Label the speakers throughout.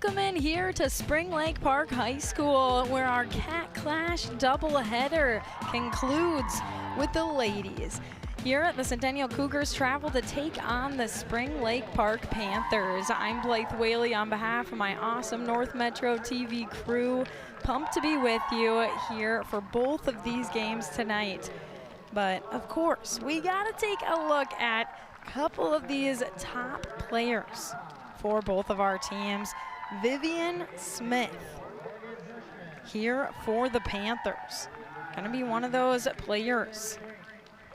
Speaker 1: Welcome in here to Spring Lake Park High School, where our Cat Clash doubleheader concludes with the ladies. Here at the Centennial Cougars travel to take on the Spring Lake Park Panthers. I'm Blythe Whaley on behalf of my awesome North Metro TV crew. Pumped to be with you here for both of these games tonight. But of course, we gotta take a look at a couple of these top players for both of our teams. Vivian Smith here for the Panthers. Gonna be one of those players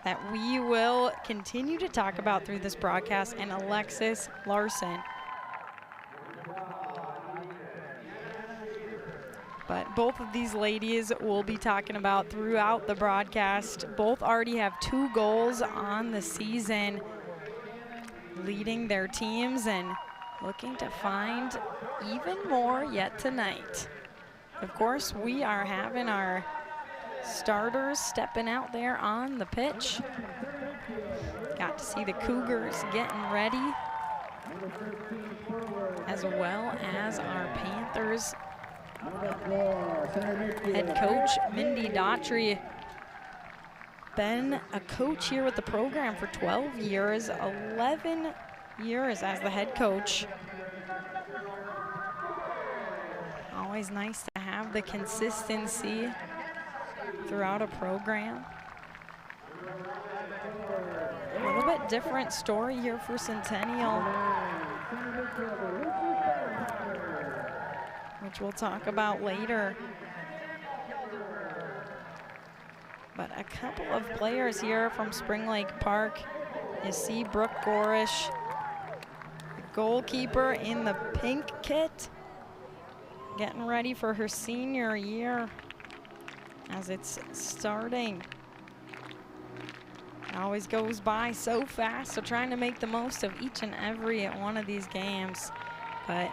Speaker 1: that we will continue to talk about through this broadcast, and Alexis Larson. But both of these ladies we'll be talking about throughout the broadcast. Both already have 2 goals on the season, leading their teams and looking to find even more yet tonight. Of course, we are having our starters stepping out there on the pitch. Got to see the Cougars getting ready, as well as our Panthers head coach Mindy Daughtry. Been a coach here with the program for 12 years, 11 years as the head coach. Always nice to have the consistency throughout a program. A little bit different story here for Centennial, which we'll talk about later. But a couple of players here from Spring Lake Park. You see Brooke Gorish, the goalkeeper in the pink kit, getting ready for her senior year as it's starting. It always goes by so fast, so trying to make the most of each and every one of these games. But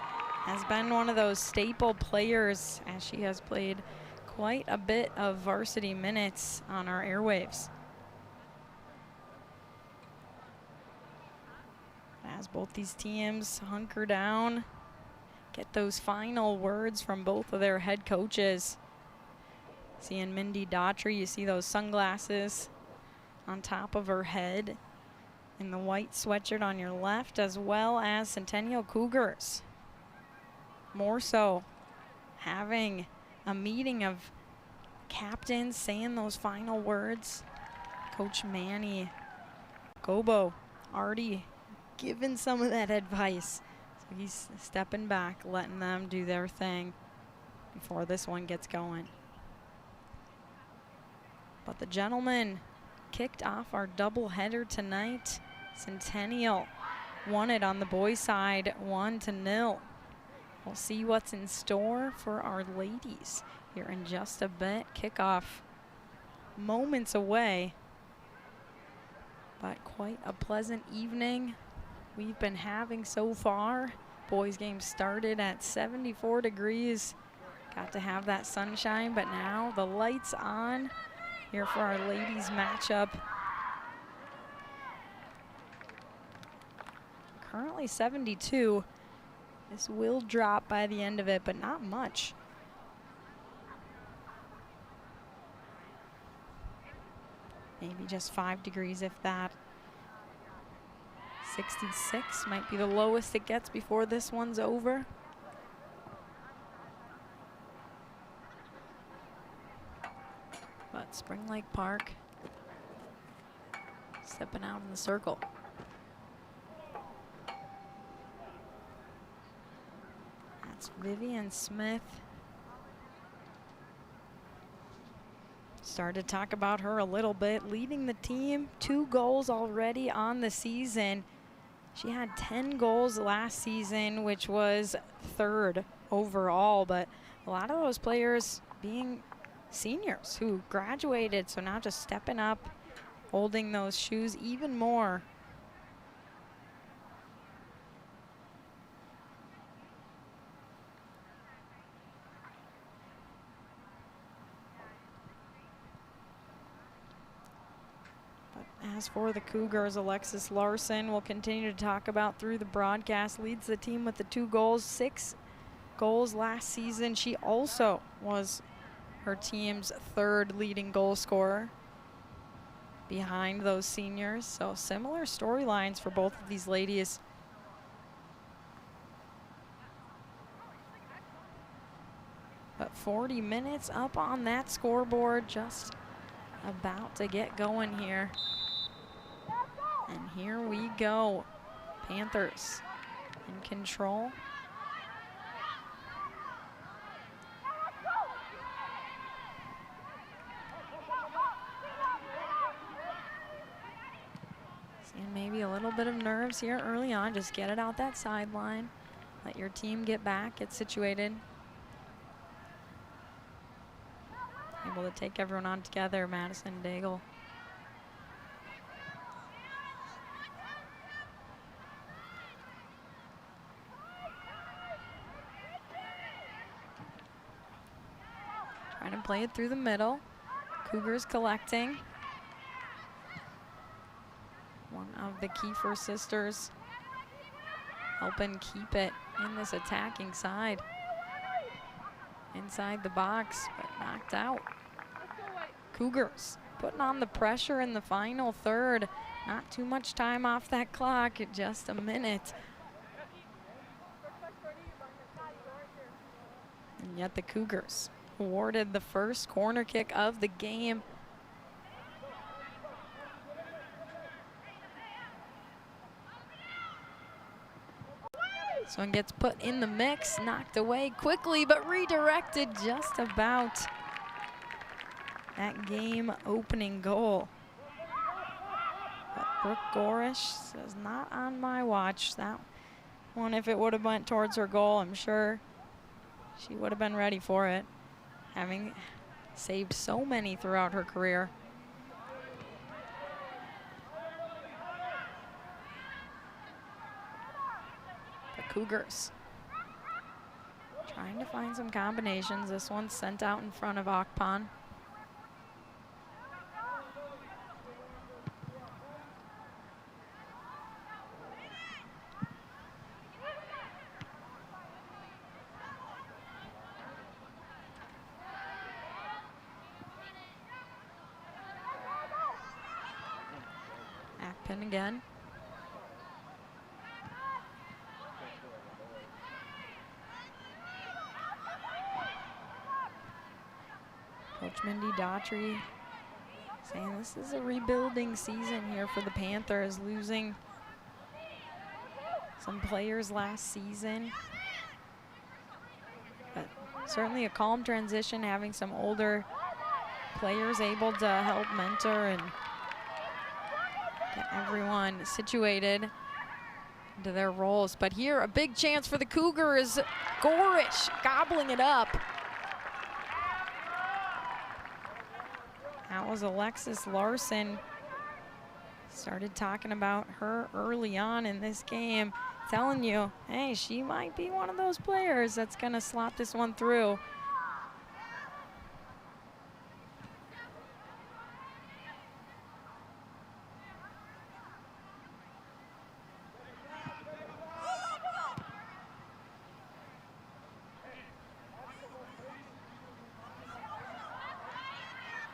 Speaker 1: has been one of those staple players, as she has played quite a bit of varsity minutes on our airwaves. As both these teams hunker down, get those final words from both of their head coaches. Seeing Mindy Daughtry, you see those sunglasses on top of her head and the white sweatshirt on your left, as well as Centennial Cougars. More so having a meeting of captains saying those final words. Coach Manny Gobo already given some of that advice. So he's stepping back, letting them do their thing before this one gets going. But the gentlemen kicked off our doubleheader tonight. Centennial won it on the boys' side 1-0. We'll see what's in store for our ladies here in just a bit. Kickoff moments away, but quite a pleasant evening we've been having so far. Boys game started at 74 degrees. Got to have that sunshine, but now the lights on here for our ladies matchup. Currently 72. This will drop by the end of it, but not much. Maybe just 5 degrees, if that. 66 might be the lowest it gets before this one's over. But Spring Lake Park stepping out in the circle. That's Vivian Smith. Started to talk about her a little bit, leading the team. 2 goals already on the season. She had 10 goals last season, which was 3rd overall, but a lot of those players being seniors who graduated, so now just stepping up, holding those shoes even more. As for the Cougars, Alexis Larson will continue to talk about through the broadcast, leads the team with the 2 goals, 6 goals last season. She also was her team's 3rd leading goal scorer behind those seniors. So similar storylines for both of these ladies. But 40 minutes up on that scoreboard, just about to get going here. And here we go. Panthers in control. Seeing maybe a little bit of nerves here early on. Just get it out that sideline. Let your team get back, get situated. Able to take everyone on together, Madison Daigle. Trying to play it through the middle. Cougars collecting. One of the Kiefer sisters helping keep it in this attacking side. Inside the box, but knocked out. Cougars putting on the pressure in the final third. Not too much time off that clock, just a minute. And yet the Cougars awarded the first corner kick of the game. This one gets put in the mix, knocked away quickly, but redirected just about that game opening goal. But Brooke Gorish says, not on my watch. That one, if it would have went towards her goal, I'm sure she would have been ready for it, having saved so many throughout her career. Cougars trying to find some combinations. This one's sent out in front of Akpan. Akpan again. Coach Mindy Daughtry saying this is a rebuilding season here for the Panthers, losing some players last season. But certainly a calm transition, having some older players able to help mentor and get everyone situated into their roles. But here, a big chance for the Cougars. Gorish gobbling it up. That was Alexis Larson. Started talking about her early on in this game, telling you, hey, she might be one of those players that's gonna slot this one through.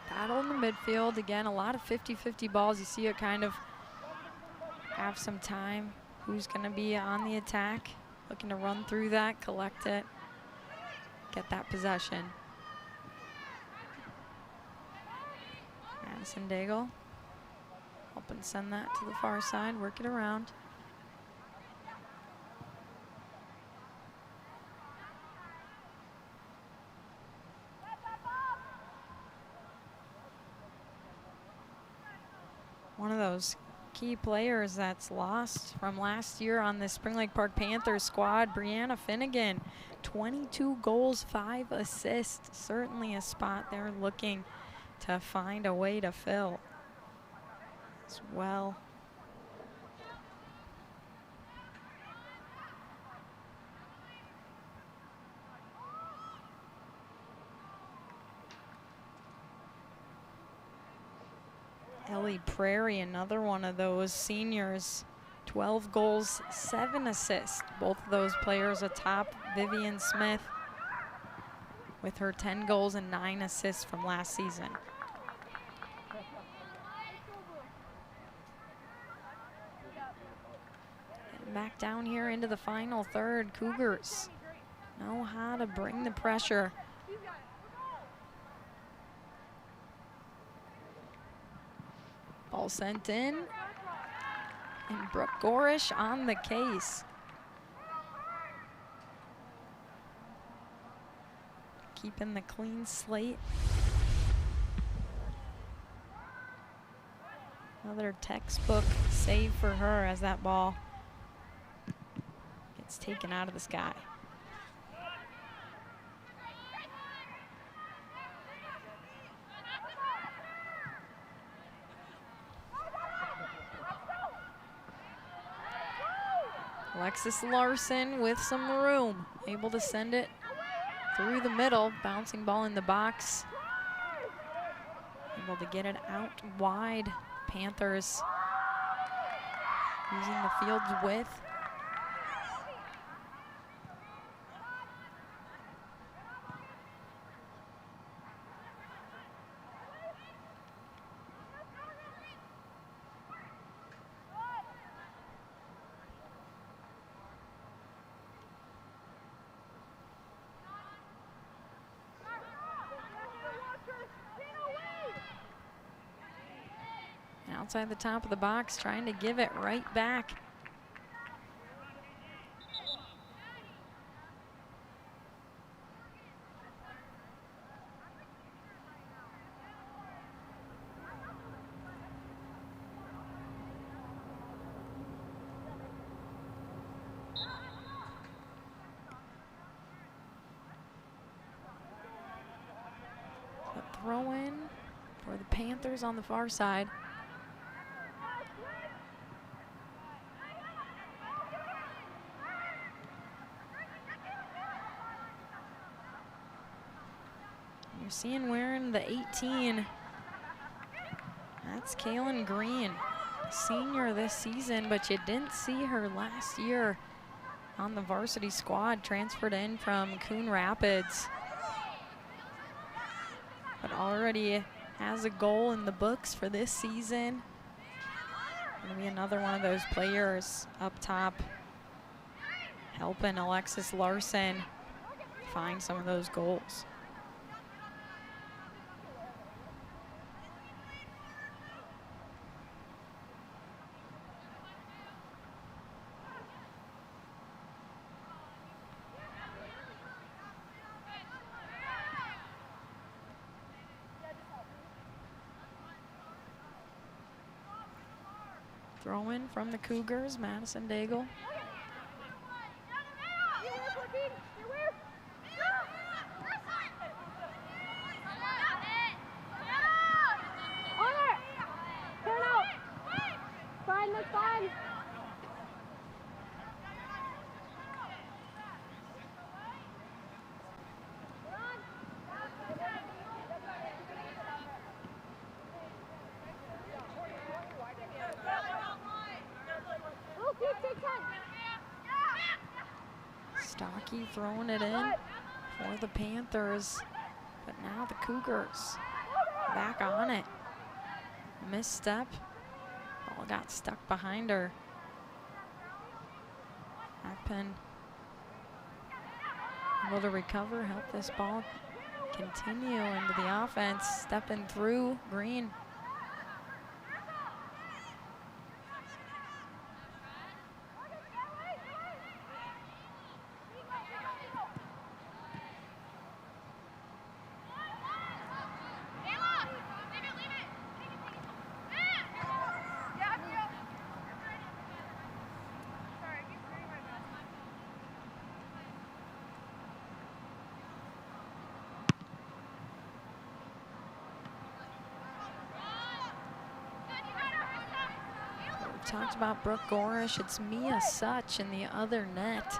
Speaker 1: Battle in the midfield. Again, a lot of 50-50 balls. You see it kind of have some time. Who's going to be on the attack? Looking to run through that, collect it, get that possession. Madison Daigle helping send that to the far side, work it around. One of those key players that's lost from last year on the Spring Lake Park Panthers squad, Brianna Finnegan, 22 goals, 5 assists. Certainly a spot they're looking to find a way to fill as well. Ellie Prairie, another one of those seniors, 12 goals, 7 assists. Both of those players atop Vivian Smith with her 10 goals and 9 assists from last season. Getting back down here into the final third. Cougars know how to bring the pressure. Ball sent in, and Brooke Gorish on the case. Keeping the clean slate. Another textbook save for her as that ball gets taken out of the sky. Alexis Larson with some room, able to send it through the middle, bouncing ball in the box. Able to get it out wide. Panthers using the field's width. Outside the top of the box, trying to give it right back. A throw in for the Panthers on the far side. You're seeing wearing the 18. That's Kaylin Green, senior this season, but you didn't see her last year on the varsity squad, transferred in from Coon Rapids. But already has a goal in the books for this season. Gonna be another one of those players up top, helping Alexis Larson find some of those goals. Throw-in from the Cougars, Madison Daigle. Stocky throwing it in for the Panthers, but now the Cougars back on it. Misstep, ball got stuck behind her. Backpin able to recover, help this ball continue into the offense, stepping through Green. Talked about Brooke Gorish. It's Mia Such in the other net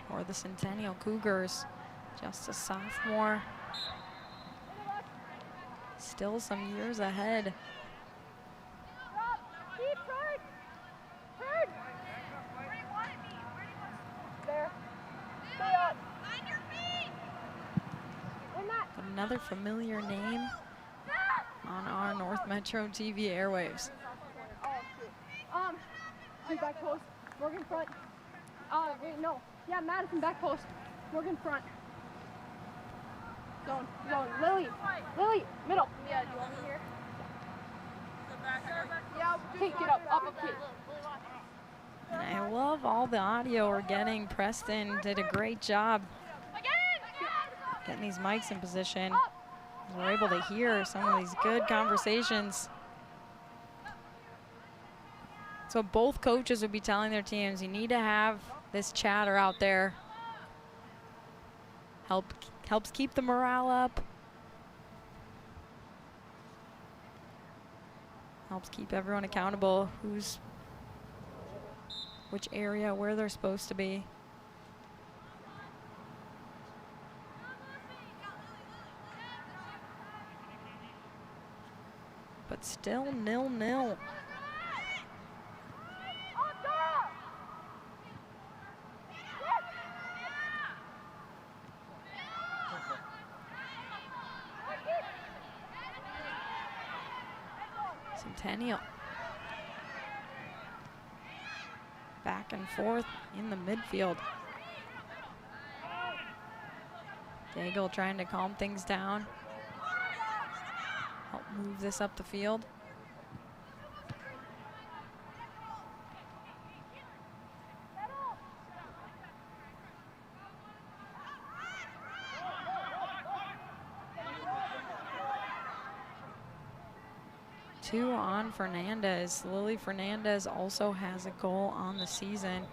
Speaker 1: for the Centennial Cougars. Just a sophomore. Still some years ahead. But another familiar name on our North Metro TV airwaves.
Speaker 2: Back post, Morgan front. Wait, no. Yeah, Madison back post, Morgan front. Zone, Lily, middle. Yeah, do you want me here? Yeah, take it up, kid.
Speaker 1: And I love all the audio we're getting. Preston did a great job getting these mics in position. We're able to hear some of these good conversations. So both coaches would be telling their teams, you need to have this chatter out there. Helps keep the morale up. Helps keep everyone accountable, which area, where they're supposed to be. But still 0-0. Centennial. Back and forth in the midfield. Daigle trying to calm things down. Help move this up the field. Two on Fernandez. Lily Fernandez also has a goal on the season.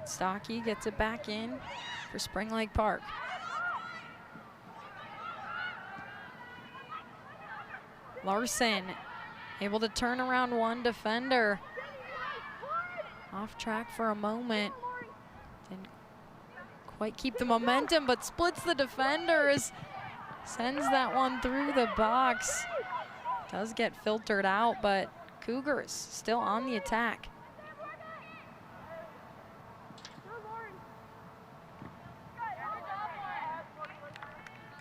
Speaker 1: Stocky gets it back in for Spring Lake Park. Larson able to turn around one defender. Off track for a moment. Didn't quite keep the momentum, but splits the defenders. Sends that one through the box. Does get filtered out, but Cougars still on the attack.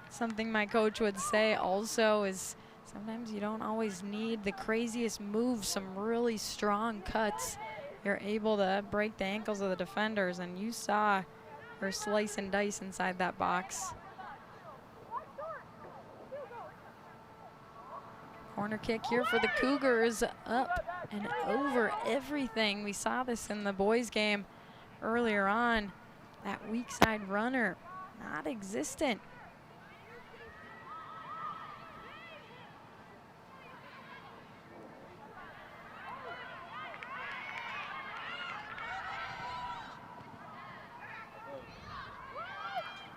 Speaker 1: Something my coach would say also is sometimes you don't always need the craziest moves, some really strong cuts. You're able to break the ankles of the defenders, and you saw her slice and dice inside that box. Corner kick here for the Cougars, up and over everything. We saw this in the boys game earlier on. That weak side runner, not existent.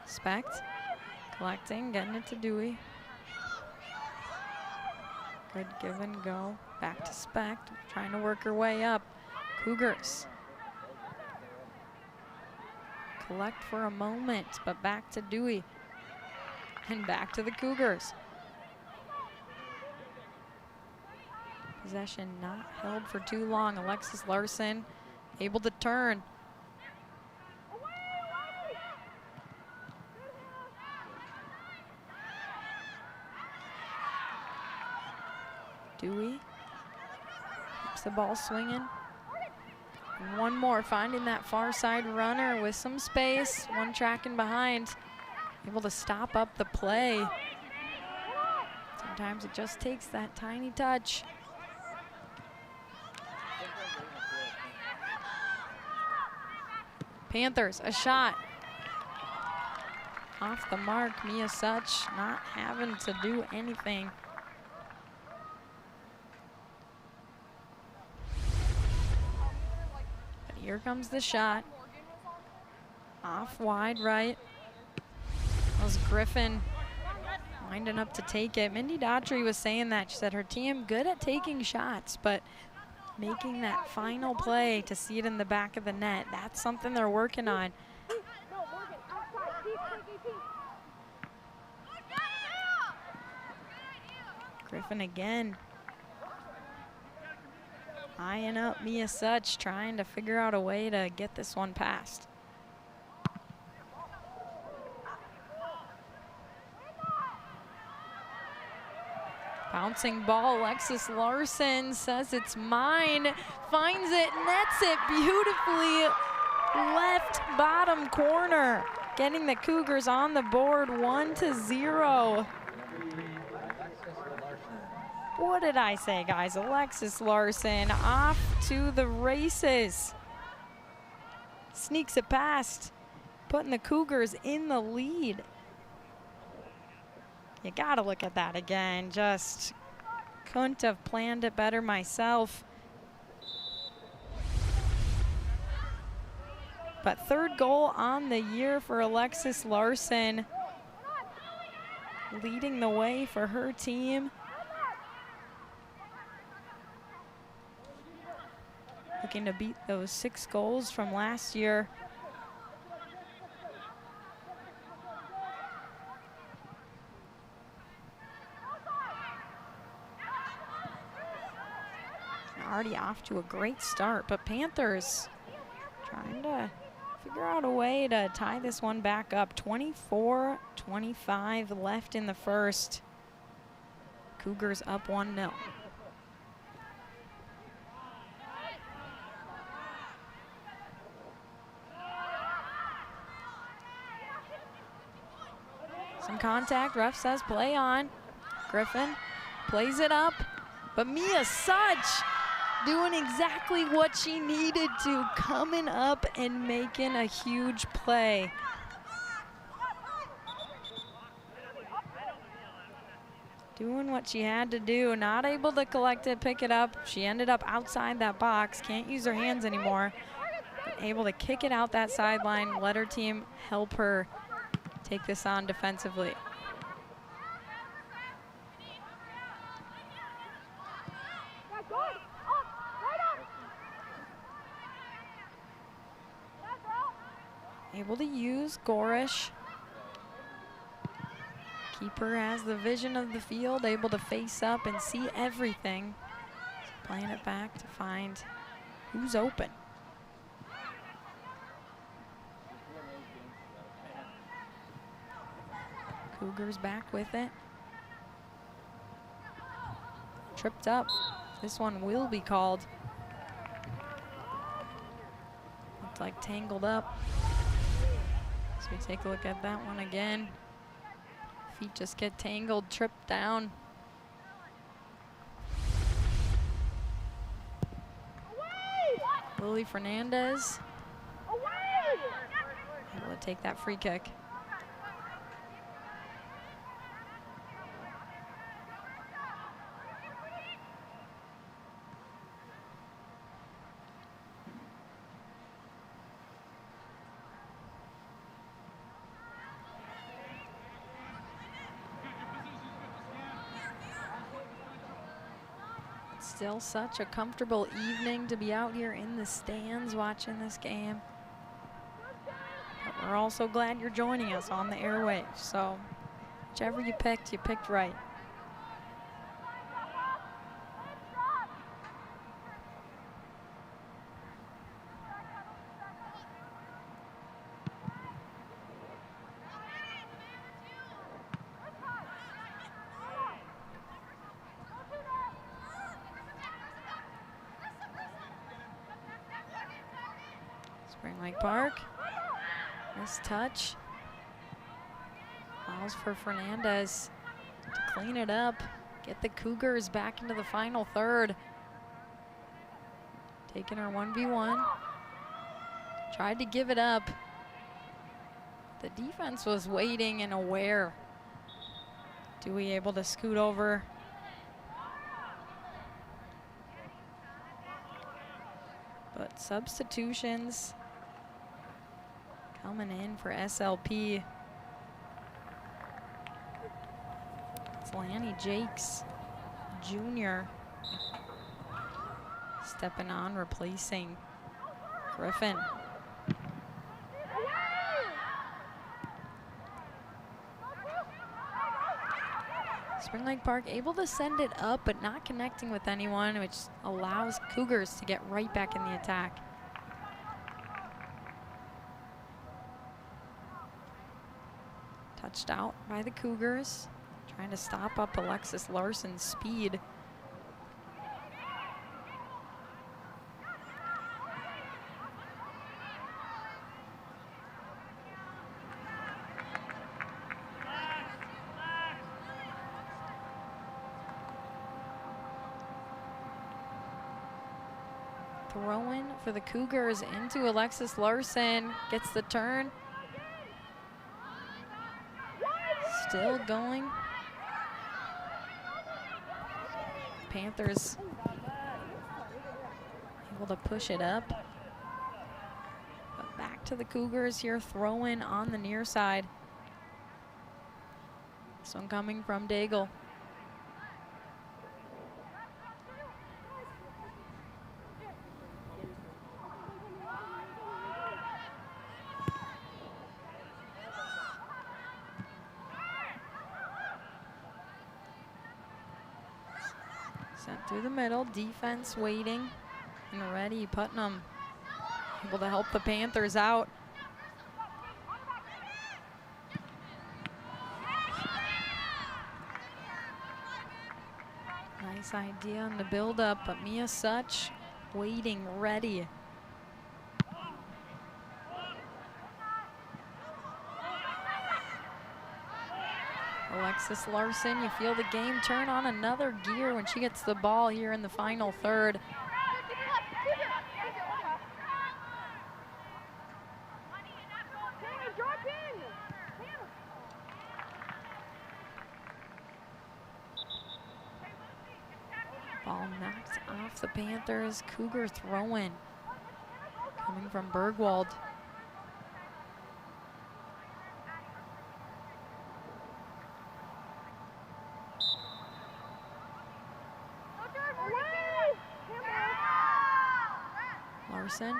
Speaker 1: Specht collecting, getting it to Dewey. Good give and go. Back to Specht, trying to work her way up. Cougars collect for a moment, but back to Dewey. And back to the Cougars. Possession not held for too long. Alexis Larson able to turn. Dewey keeps the ball swinging. And one more, finding that far side runner with some space. One tracking behind, able to stop up the play. Sometimes it just takes that tiny touch. Panthers, a shot. Off the mark, Mia Such not having to do anything. Here comes the shot. Off wide right. That was Griffin winding up to take it. Mindy Daughtry was saying that. She said her team good at taking shots, but making that final play to see it in the back of the net, that's something they're working on. Griffin again. Eyeing up Mia Such, trying to figure out a way to get this one past. Bouncing ball, Alexis Larson says it's mine, finds it, nets it beautifully, left bottom corner, getting the Cougars on the board, 1-0. What did I say, guys? Alexis Larson off to the races. Sneaks it past, putting the Cougars in the lead. You gotta look at that again. Just couldn't have planned it better myself. But third goal on the year for Alexis Larson, leading the way for her team. Looking to beat those 6 goals from last year. Already off to a great start, but Panthers trying to figure out a way to tie this one back up. 24-25 left in the first. Cougars up 1-0. Some contact, ref says play on. Griffin plays it up, but Mia Such doing exactly what she needed to, coming up and making a huge play. Doing what she had to do, not able to collect it, pick it up. She ended up outside that box, can't use her hands anymore. Able to kick it out that sideline, let her team help her take this on defensively. Able to use Gorish. Keeper has the vision of the field, able to face up and see everything. Playing it back to find who's open. Cougars back with it. Tripped up. This one will be called. Looked like tangled up. So we take a look at that one again. Feet just get tangled, tripped down. Lily Fernandez able to take that free kick. Still such a comfortable evening to be out here in the stands watching this game. But we're also glad you're joining us on the airwaves. So whichever you picked right. Spring Lake Park, nice touch. Allows for Fernandez to clean it up, get the Cougars back into the final third. Taking her 1v1. Tried to give it up. The defense was waiting and aware. Dewey able to scoot over. But substitutions coming in for SLP. It's Lanny Jakes Jr. stepping on, replacing Griffin. Spring Lake Park able to send it up, but not connecting with anyone, which allows Cougars to get right back in the attack. Touched out by the Cougars, trying to stop up Alexis Larson's speed. Throw-in for the Cougars into Alexis Larson, gets the turn. Still going. Panthers able to push it up. But back to the Cougars here, throw-in on the near side. This one coming from Daigle. Sent through the middle, defense waiting and ready. Putnam able to help the Panthers out. Nice idea on the build-up, but Mia Such waiting, ready. Alexis Larson, you feel the game turn on another gear when she gets the ball here in the final third. Ball knocked off the Panthers. Cougar throw-in coming from Bergwald. Larson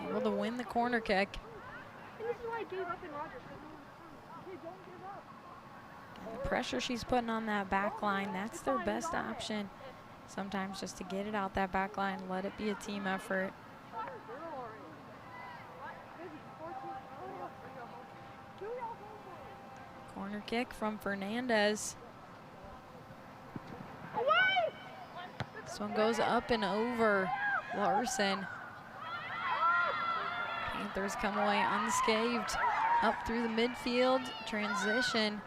Speaker 1: able to win the corner kick. The pressure she's putting on that back line, that's their best option. Sometimes just to get it out that back line, let it be a team effort. Corner kick from Fernandez. This one goes up and over Larson. Panthers come away unscathed. Up through the midfield, transition.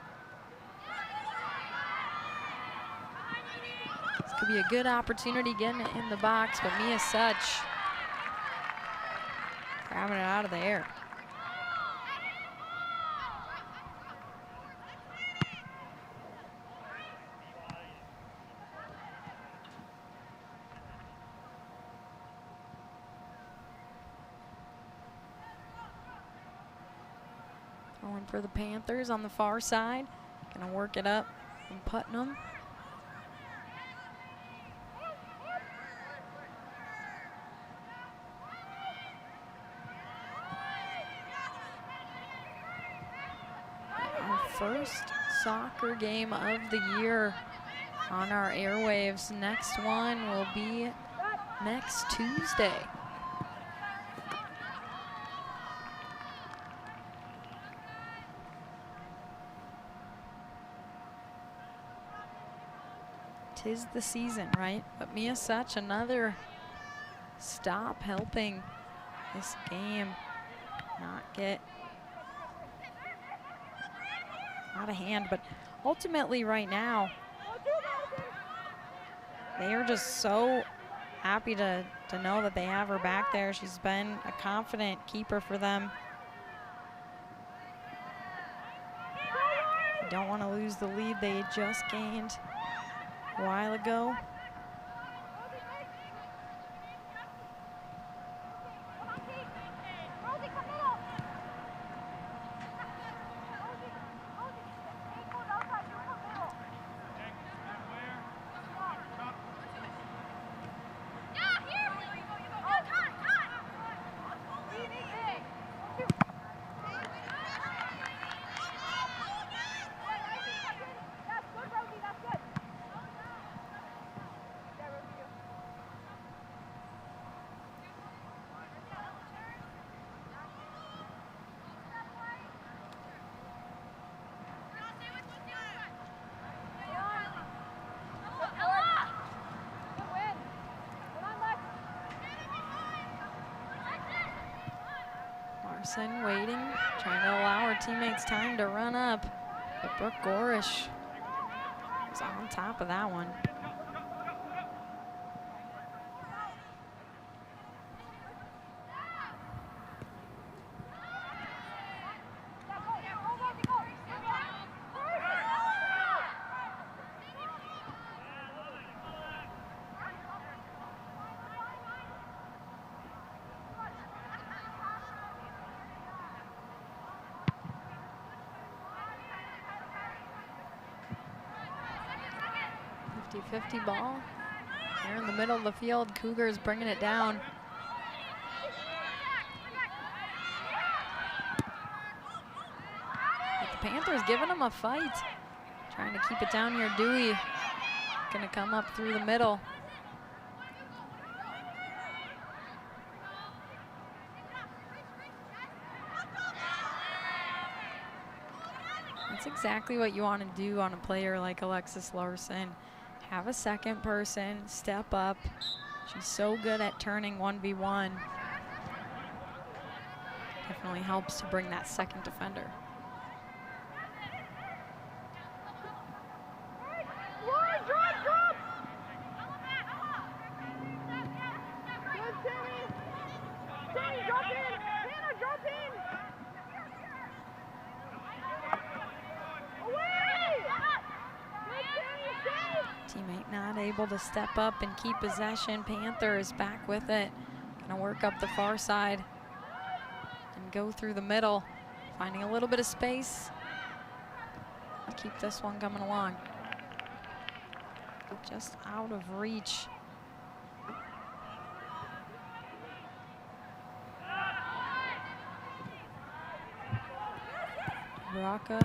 Speaker 1: This could be a good opportunity getting it in the box, but Mia Such grabbing it out of the air. Going for the Panthers on the far side. Gonna work it up from Putnam. Our first soccer game of the year on our airwaves. Next one will be next Tuesday. Tis the season, right? But Mia Such, another stop helping this game not get out of hand. But ultimately right now, they are just so happy to know that they have her back there. She's been a confident keeper for them. They don't want to lose the lead they just gained a while ago. Larson waiting, trying to allow her teammates time to run up. But Brooke Gorish is on top of that one. .50 ball. Here in the middle of the field, Cougars bringing it down. But the Panthers giving them a fight. Trying to keep it down here. Dewey gonna come up through the middle. That's exactly what you want to do on a player like Alexis Larson. Have a second person, step up. She's so good at turning 1v1. Definitely helps to bring that second defender. Teammate not able to step up and keep possession. Panthers back with it. Gonna work up the far side and go through the middle. Finding a little bit of space. Keep this one coming along. Just out of reach. Rocca.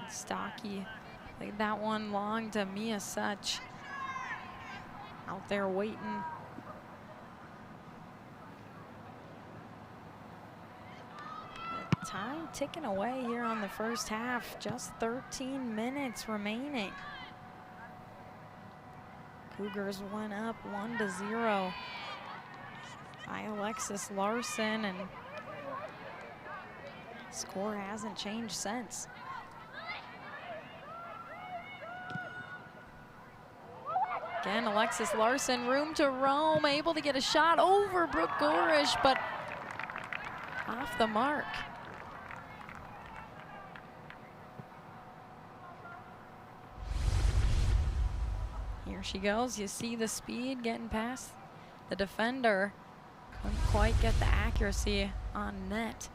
Speaker 1: Stocky, laid that one long to Mia Such. Out there waiting. Time ticking away here on the first half. Just 13 minutes remaining. Cougars went up 1-0 by Alexis Larson, and score hasn't changed since. Again, Alexis Larson, room to roam, able to get a shot over Brooke Gorish, but off the mark. Here she goes. You see the speed getting past the defender. Couldn't quite get the accuracy on net.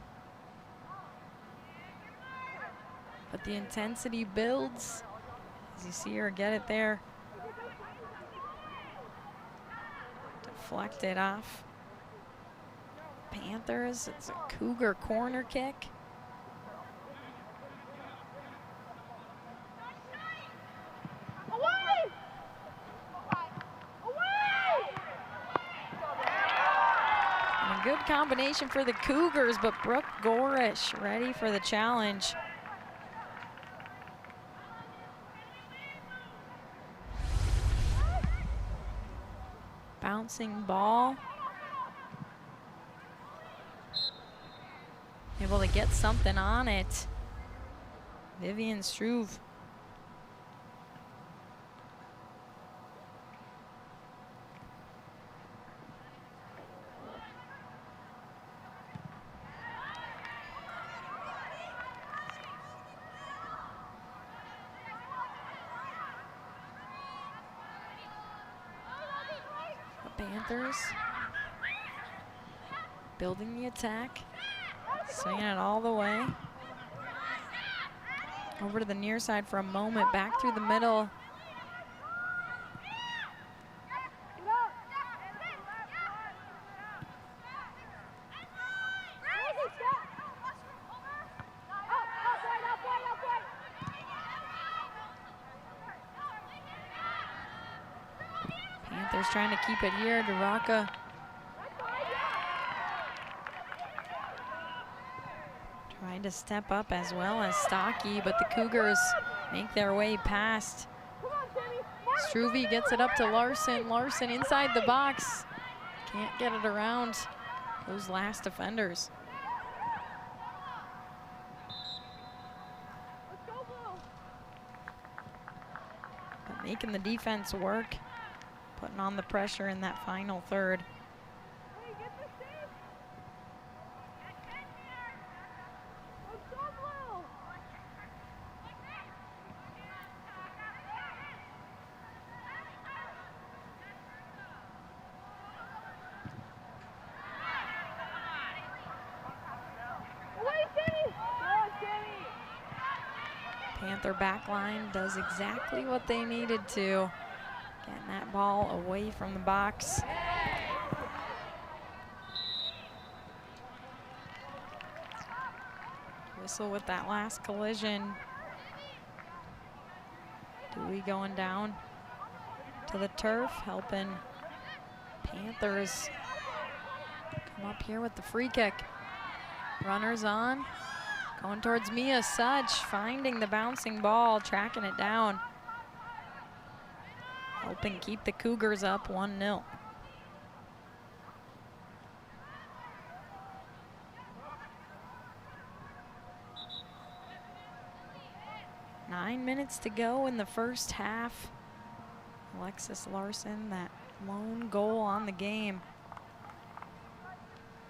Speaker 1: But the intensity builds as you see her get it there. Deflected off Panthers. It's a Cougar corner kick. And a good combination for the Cougars, but Brooke Gorish ready for the challenge. Bouncing ball. Able to get something on it. Vivian Struve. Panthers building the attack, swinging it all the way. Over to the near side for a moment, back through the middle. Panthers trying to keep it here. Duraka. Trying to step up as well as Stocky, but the Cougars make their way past. Struve gets it up to Larson. Larson inside the box. Can't get it around those last defenders.
Speaker 2: Let's go, Blue.
Speaker 1: But making the defense work, putting on the pressure in that final third.
Speaker 2: Hey, get this in. Let's go, Blue. Away, Timmy. Go, Timmy.
Speaker 1: Panther back line does exactly what they needed to. Getting that ball away from the box. Whistle with that last collision. Dewey going down to the turf, helping Panthers come up here with the free kick. Runners on, going towards Mia Such, finding the bouncing ball, tracking it down. Helping keep the Cougars up 1-0. Nine minutes to go in the first half. Alexis Larson, that lone goal on the game.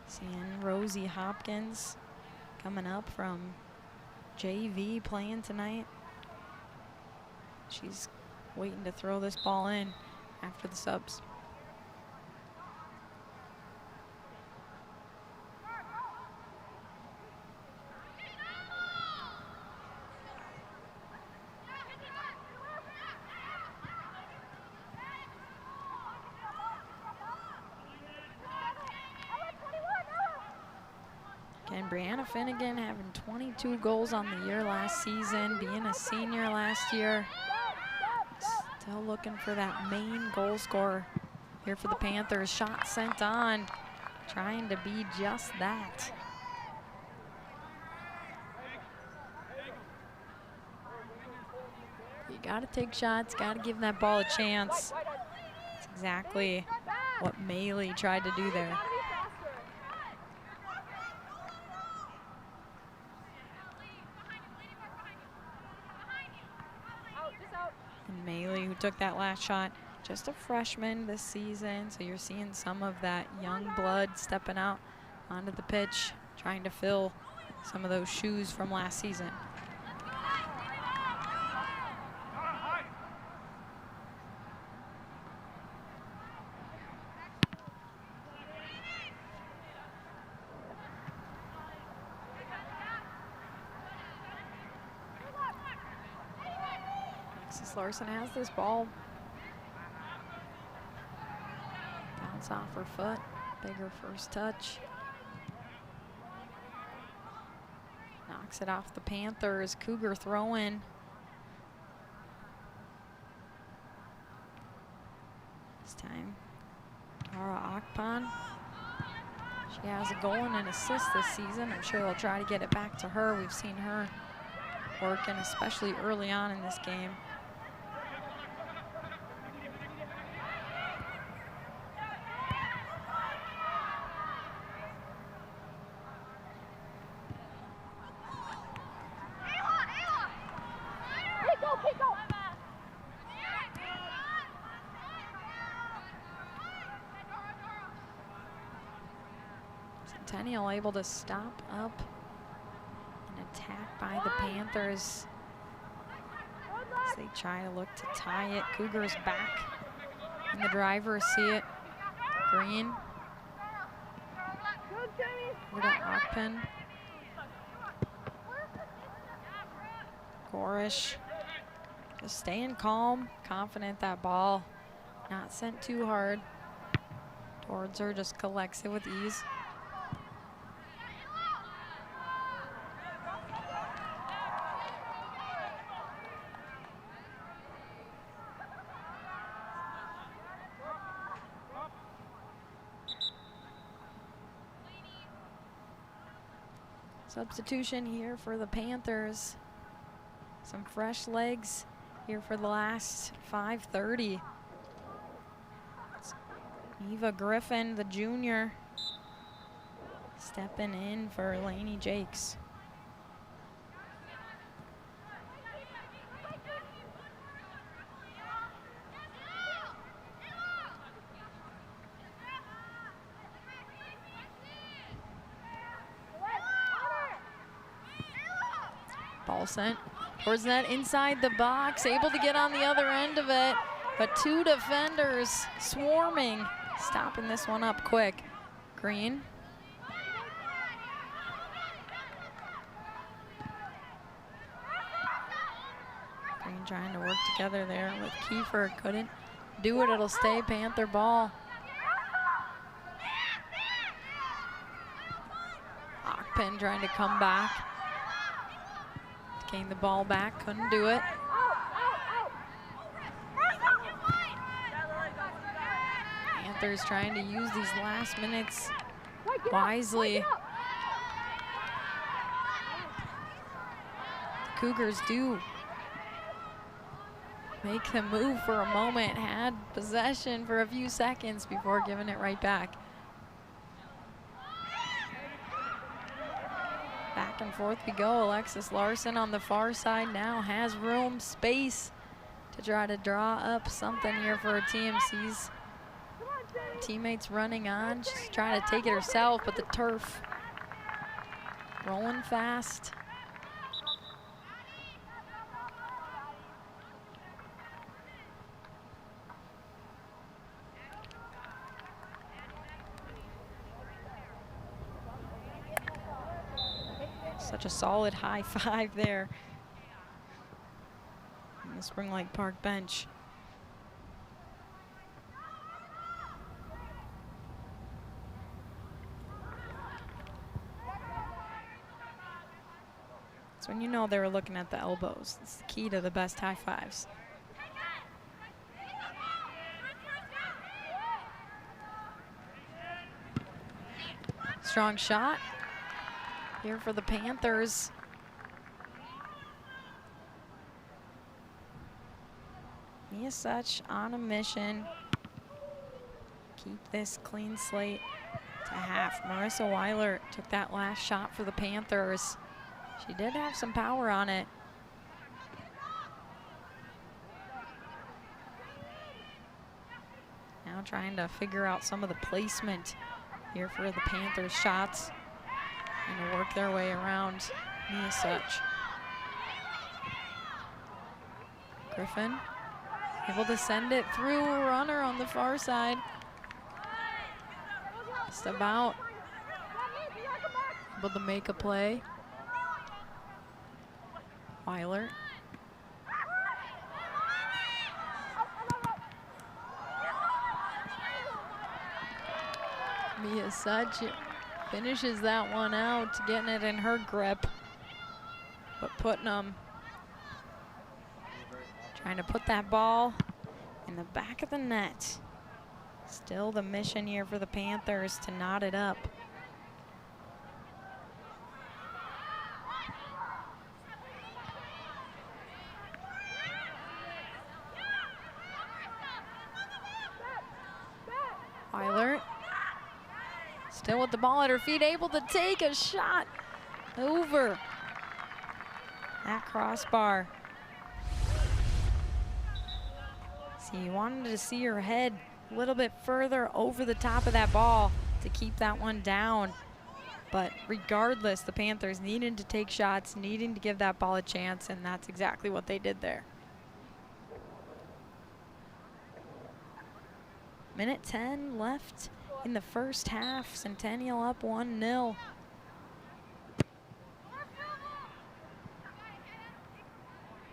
Speaker 1: Seeing Rosie Hopkins coming up from JV playing tonight. She's waiting to throw this ball in after the subs. And Brianna Finnegan having 22 goals on the year last season, being a senior last year. Still looking for that main goal scorer here for the Panthers. Shot sent on, trying to be just that. You gotta take shots, gotta give that ball a chance. That's exactly what Maley tried to do there. And Maley, who took that last shot, just a freshman this season, so you're seeing some of that young blood stepping out onto the pitch, trying to fill some of those shoes from last season. Alexis Larson has this ball. Bounce off her foot, bigger first touch. Knocks it off the Panthers. Cougar throw-in. This time, Tara Akpan. She has a goal and an assist this season. I'm sure they'll try to get it back to her. We've seen her working, especially early on in this game. Centennial able to stop up an attack by the Panthers as they try to look to tie it. Cougars back in the driver's seat. Green. Over to Akpan. Gorish just staying calm, confident that ball not sent too hard towards her, just collects it with ease. Substitution here for the Panthers. Some fresh legs here for the last 5:30. Eva Griffin, the junior, stepping in for Lainey Jakes. Ball sent towards that inside the box, able to get on the other end of it, but two defenders swarming, stopping this one up quick. Green. Green trying to work together there with Kiefer, couldn't do it, it'll stay Panther ball. Ockpen trying to come back. Gain the ball back, couldn't do it. Panthers trying to use these last minutes wisely. The Cougars do make them move for a moment, had possession for a few seconds before giving it right back. Back and forth we go. Alexis Larson on the far side now has room, space to try to draw up something here for her team. Sees teammates running on. She's trying to take it herself, but the turf rolling fast. Such a solid high five there on the Spring Lake Park bench. That's when you know they were looking at the elbows. It's the key to the best high fives. Strong shot here for the Panthers. Mia Such on a mission. Keep this clean slate to half. Marissa Weiler took that last shot for the Panthers. She did have some power on it. Now trying to figure out some of the placement here for the Panthers shots. And to work their way around Mia Such. Griffin able to send it through a runner on the far side. Just about able to make a play. Weiler. Mia Such finishes that one out, getting it in her grip. But Putnam trying to put that ball in the back of the net. Still the mission here for the Panthers to knot it up. Weiler still with the ball at her feet, able to take a shot over that crossbar. See, you wanted to see her head a little bit further over the top of that ball to keep that one down. But regardless, the Panthers needed to take shots, needing to give that ball a chance, and that's exactly what they did there. Minute 10 left in the first half. Centennial up 1-0.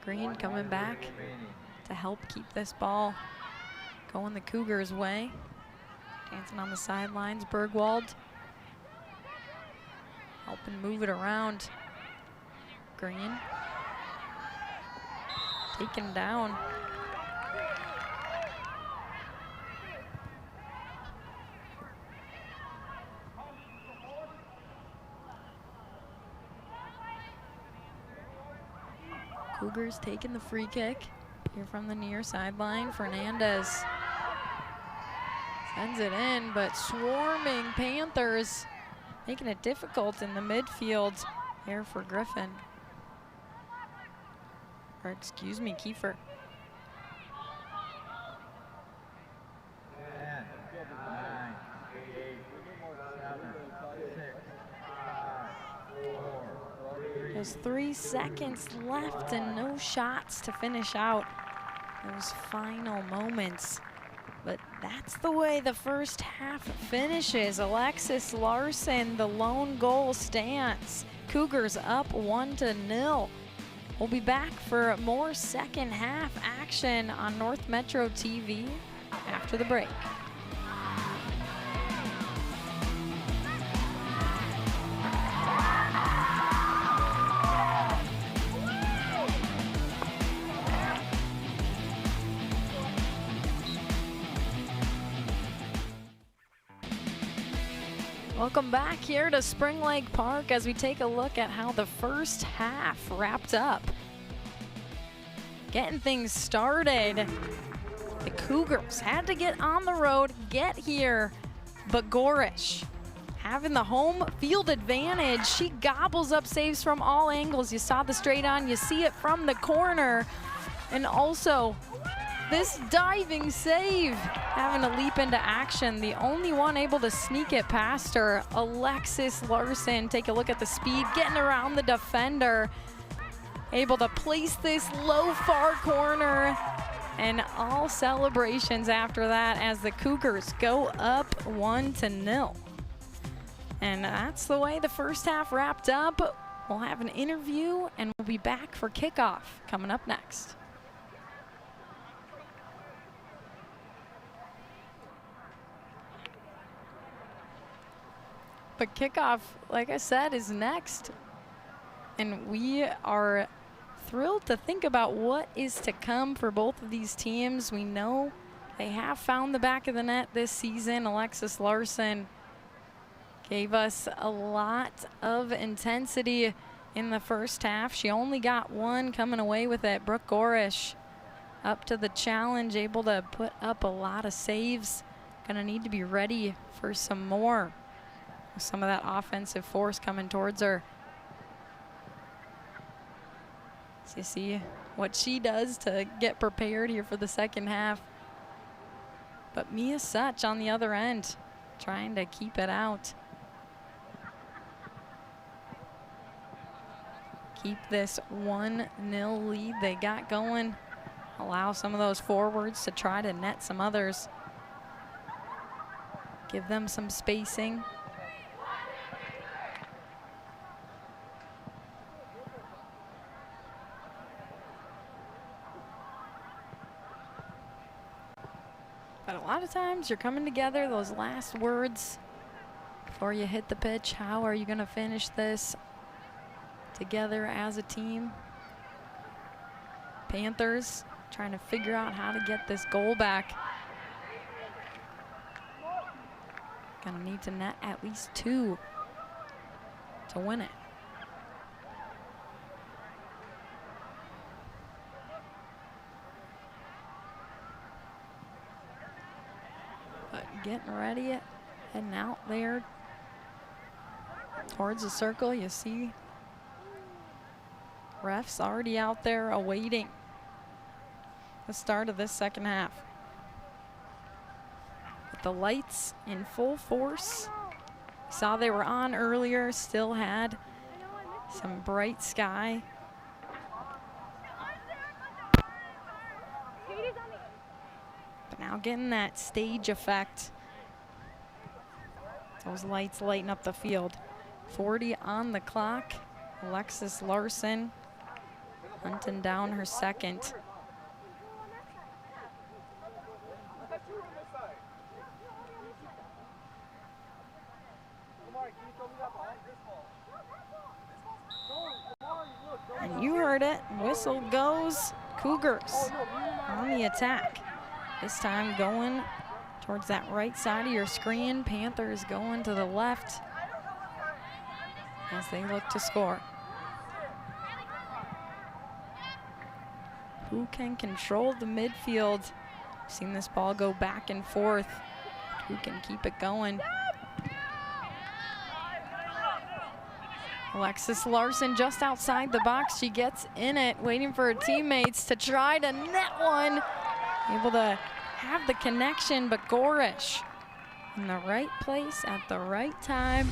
Speaker 1: Green coming back to help keep this ball going the Cougars' way. Dancing on the sidelines, Bergwald helping move it around. Green taken down. Cougars taking the free kick here from the near sideline. Fernandez Sends it in, but swarming Panthers making it difficult in the midfield here for Griffin. Or excuse me, Kiefer.
Speaker 3: 10, 9, 8, 7, 6, 5, 4, 3.
Speaker 1: Just 3 seconds left and no shots to finish out those final moments. But that's the way the first half finishes. Alexis Larson, the lone goal stands. Cougars up 1-0. We'll be back for more second half action on North Metro TV after the break. Welcome back here to Spring Lake Park as we take a look at how the first half wrapped up. Getting things started. The Cougars had to get on the road, get here, but Gorish having the home field advantage. She gobbles up saves from all angles. You saw the straight on, you see it from the corner, and also this diving save, having to leap into action. The only one able to sneak it past her, Alexis Larson. Take a look at the speed, getting around the defender. Able to place this low far corner, and all celebrations after that as the Cougars go up 1-0. And that's the way the first half wrapped up. We'll have an interview and we'll be back for kickoff coming up next. But kickoff, like I said, is next. And we are thrilled to think about what is to come for both of these teams. We know they have found the back of the net this season. Alexis Larson gave us a lot of intensity in the first half. She only got one coming away with it. Brooke Gorish up to the challenge, able to put up a lot of saves. Gonna need to be ready for some more. Some of that offensive force coming towards her. So you see what she does to get prepared here for the second half. But Mia Such on the other end, trying to keep it out. Keep this 1-0 lead they got going. Allow some of those forwards to try to net some others. Give them some spacing. But a lot of times you're coming together, those last words before you hit the pitch. How are you going to finish this together as a team? Panthers trying to figure out how to get this goal back. Gonna need to net at least 2 to win it. But getting ready, heading out there towards the circle. You see refs already out there awaiting the start of this second half. With the lights in full force. Saw they were on earlier, still had some bright sky. But now getting that stage effect. Those lights lighting up the field. 40 on the clock. Alexis Larson hunting down her second. And you heard it, whistle goes. Cougars on the attack. This time going towards that right side of your screen. Panthers going to the left as they look to score. Who can control the midfield? Seen this ball go back and forth who can keep it going. Alexis Larson just outside the box. She gets in it, waiting for her teammates to try to net one. Able to have the connection, but Gorish in the right place at the right time.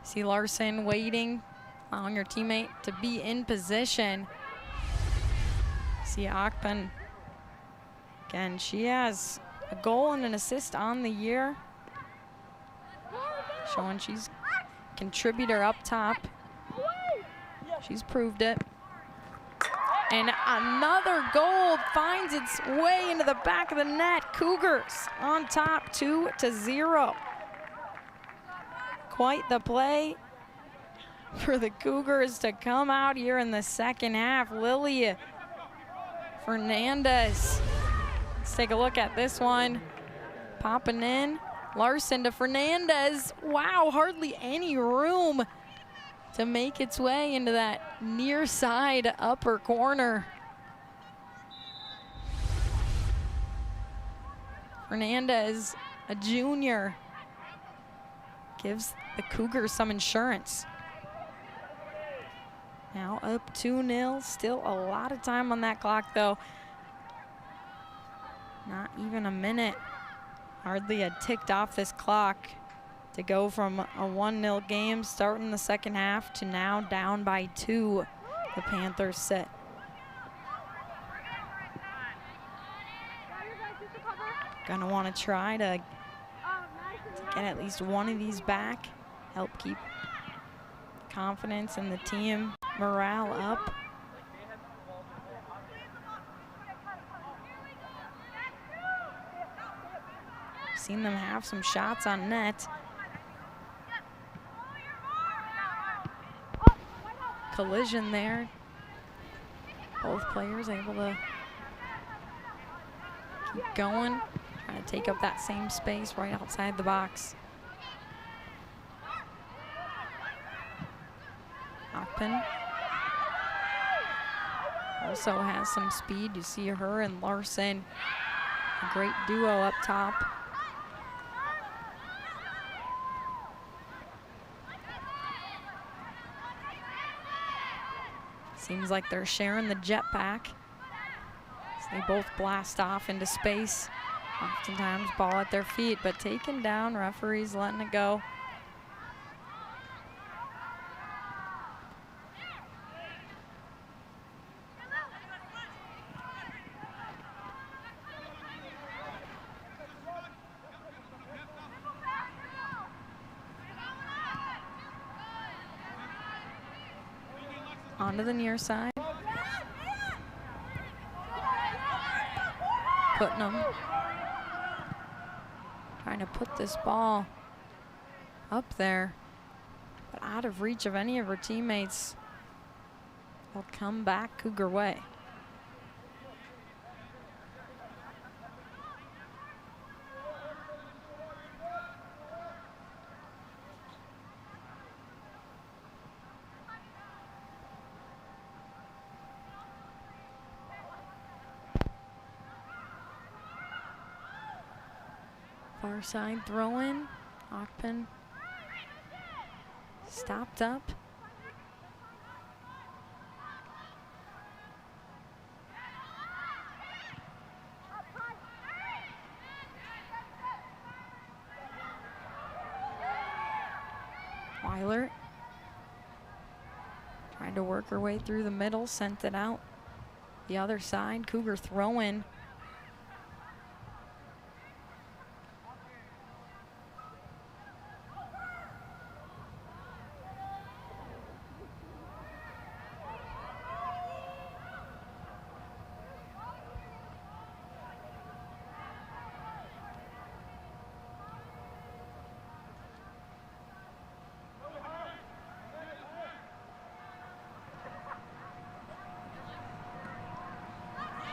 Speaker 1: See Larson waiting, allowing your teammate to be in position. See Akpan. Again, she has a goal and an assist on the year, showing she's a contributor up top. She's proved it. And another goal finds its way into the back of the net. Cougars on top, 2-0. Quite the play for the Cougars to come out here in the second half. Lily Fernandez. Let's take a look at this one. Popping in. Larson to Fernandez. Wow, hardly any room to make its way into that near side upper corner. Fernandez, a junior, gives the Cougars some insurance. Now up 2-0, still a lot of time on that clock though. Not even a minute, hardly had ticked off this clock to go from a 1-0 game starting the second half to now down by 2. The Panthers sit. Gonna want to try to get at least one of these back, help keep confidence in the team morale up. Seen them have some shots on net. Collision there. Both players able to keep going, trying to take up that same space right outside the box. Akpan also has some speed. You see her and Larson, a great duo up top. Seems like they're sharing the jetpack. So they both blast off into space. Oftentimes ball at their feet, but taken down, referees letting it go. Onto the near side. Putnam trying to put this ball up there, but out of reach of any of her teammates. Will come back Cougar way. Far side throw in. Akpan stopped up. Weiler trying to work her way through the middle, sent it out the other side. Cougar throw in.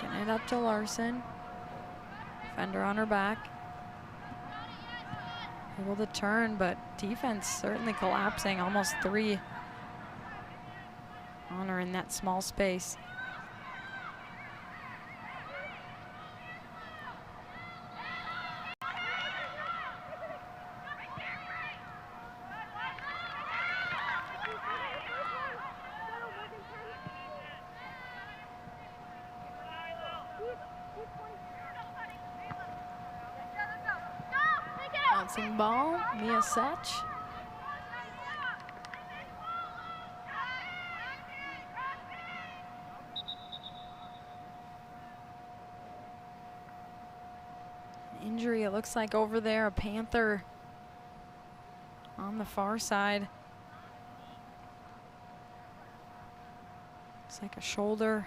Speaker 1: Getting it up to Larson. Defender on her back. Able to turn, but defense certainly collapsing. Almost 3 on her in that small space. Bouncing ball, Mia Sech. Injury, it looks like over there, a Panther on the far side. Looks like a shoulder.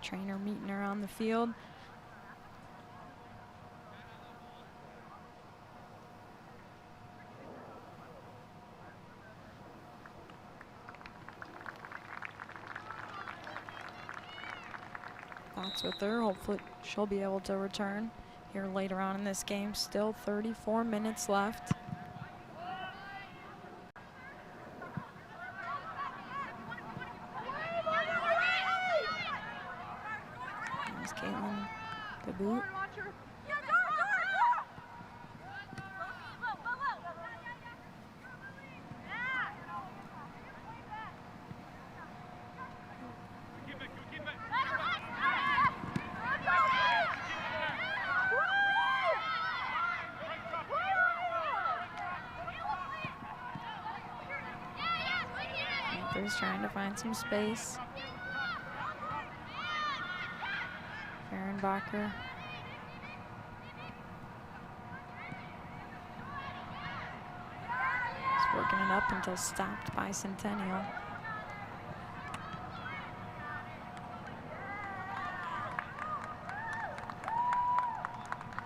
Speaker 1: Trainer meeting her on the field. Thoughts with her. Hopefully she'll be able to return here later on in this game. Still 34 minutes left. There's Caitlin the boot. Panthers trying to find some space. Fehrenbacher. He's working it up until stopped by Centennial.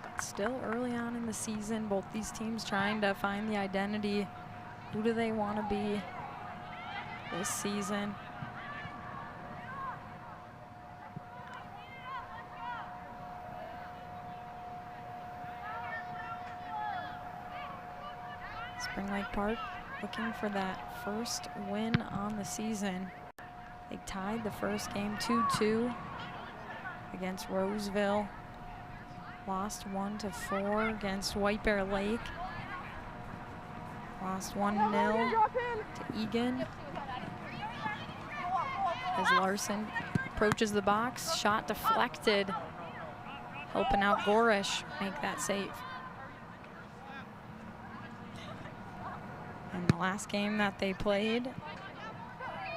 Speaker 1: But still early on in the season, both these teams trying to find the identity. Who do they want to be this season? Spring Lake Park looking for that first win on the season. They tied the first game 2-2 against Roseville. Lost 1-4 against White Bear Lake. Lost 1-0 to Egan. As Larson approaches the box, shot deflected, helping out Gorish make that save. And the last game that they played,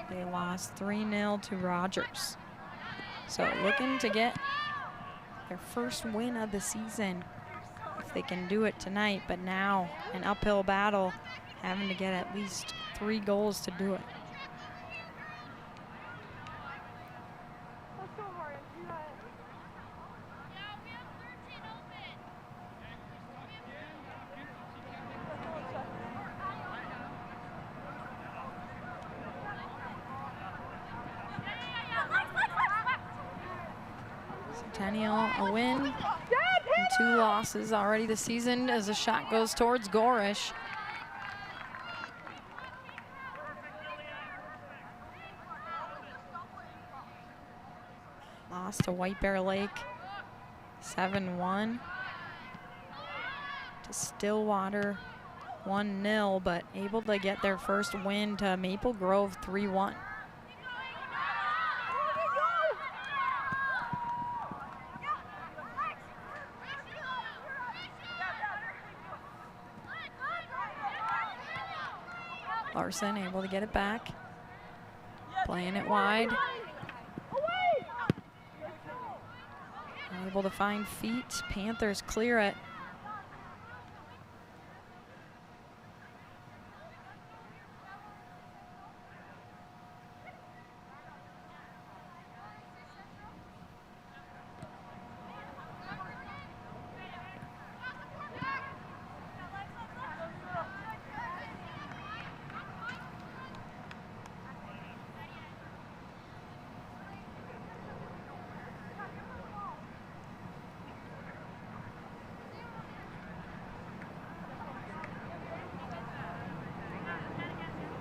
Speaker 1: they lost 3-0 to Rogers. So looking to get their first win of the season if they can do it tonight, but now an uphill battle, having to get at least 3 goals to do it. Centennial a win and 2 losses already this season as a shot goes towards Gorish. Lost to White Bear Lake 7-1. To Stillwater 1-0, but able to get their first win to Maple Grove 3-1. Larson able to get it back, playing it wide. Able to find feet. Panthers clear it.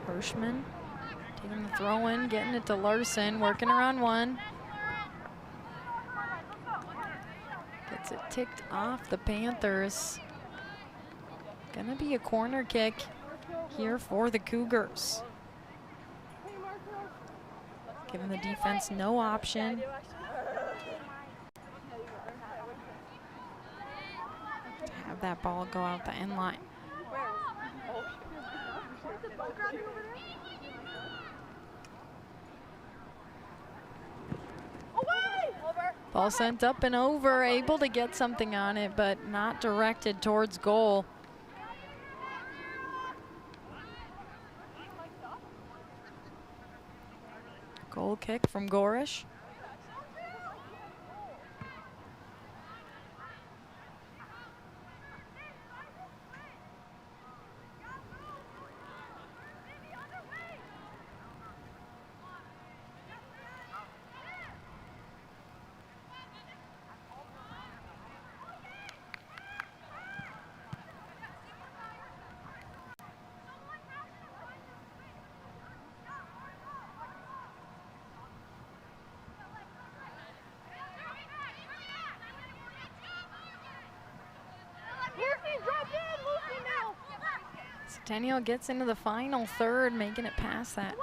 Speaker 1: Hirschman Taking the throw in, getting it to Larson, working around one. Gets it ticked off the Panthers. Gonna be a corner kick here for the Cougars. Giving the defense no option. To have that ball go out the end line. Ball sent up and over, able to get something on it, but not directed towards goal. Goal kick from Gorish. Centennial gets into the final third, making it past that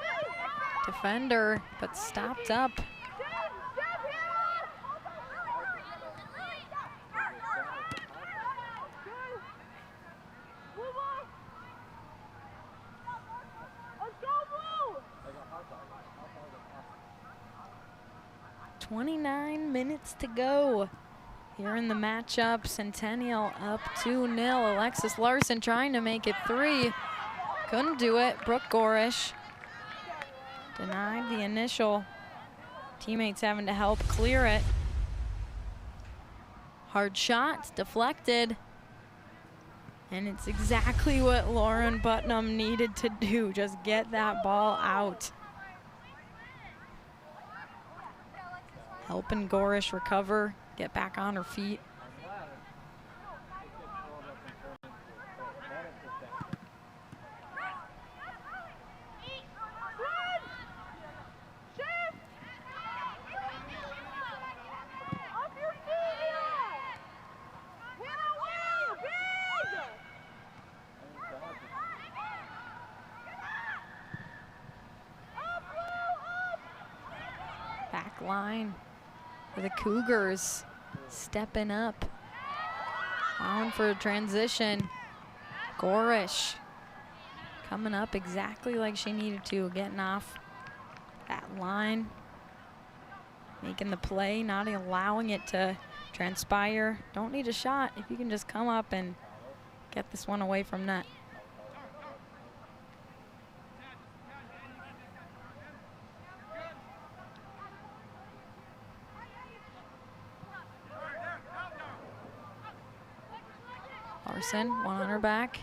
Speaker 1: defender, but stopped up. "29 minutes to go here in the matchup. Centennial up 2-0. Alexis Larson trying to make it 3. Couldn't do it. Brooke Gorish denied the initial. Teammates having to help clear it. Hard shot, deflected. And it's exactly what Lauren Putnam needed to do. Just get that ball out. Helping Gorish recover, get back on her feet. Back line for the Cougars, stepping up, on for a transition. Gorish coming up exactly like she needed to, getting off that line, making the play, not allowing it to transpire. Don't need a shot if you can just come up and get this one away from net. Larson, one on her back,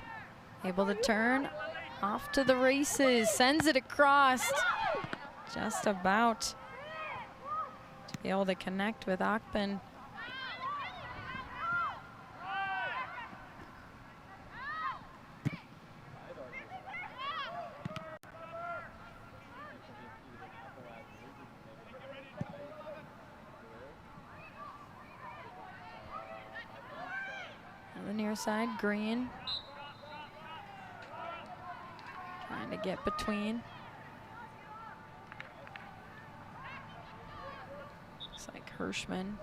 Speaker 1: able to turn, off to the races, sends it across. Just about to be able to connect with Akpan. Near side, Green. Trying to get between. Looks like Hirschman.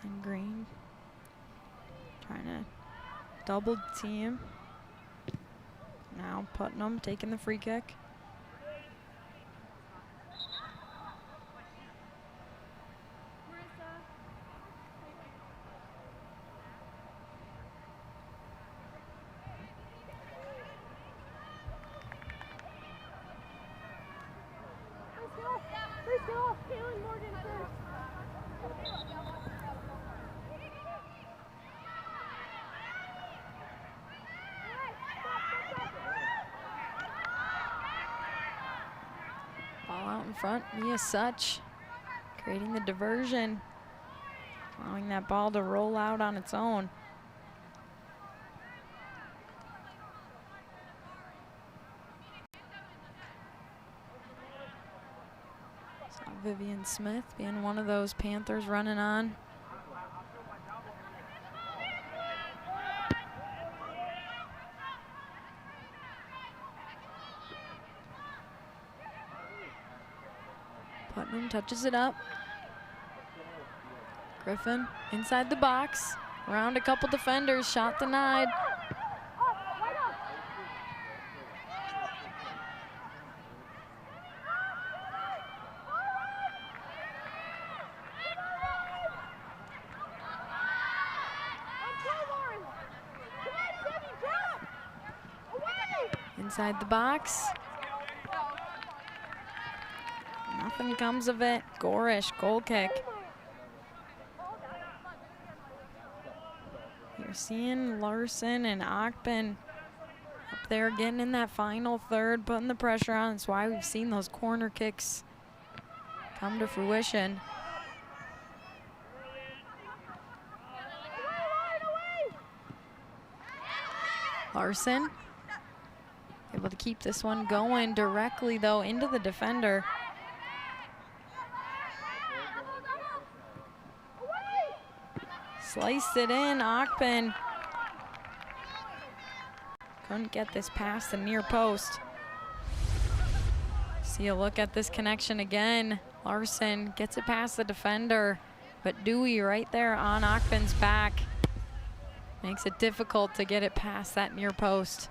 Speaker 1: And Green. Trying to double team. Now Putnam taking the free kick. Front, Mia Such creating the diversion, allowing that ball to roll out on its own. Vivian Smith being one of those Panthers running on. Putnam touches it up. Griffin inside the box, around a couple defenders, shot denied. Inside the box. Nothing comes of it. Gorish, goal kick. You're seeing Larson and Ockben up there getting in that final third, putting the pressure on. That's why we've seen those corner kicks come to fruition. Larson able to keep this one going directly, though, into the defender. Sliced it in, Ockben. Couldn't get this past the near post. See a look at this connection again. Larson gets it past the defender, but Dewey right there on Ockben's back. Makes it difficult to get it past that near post.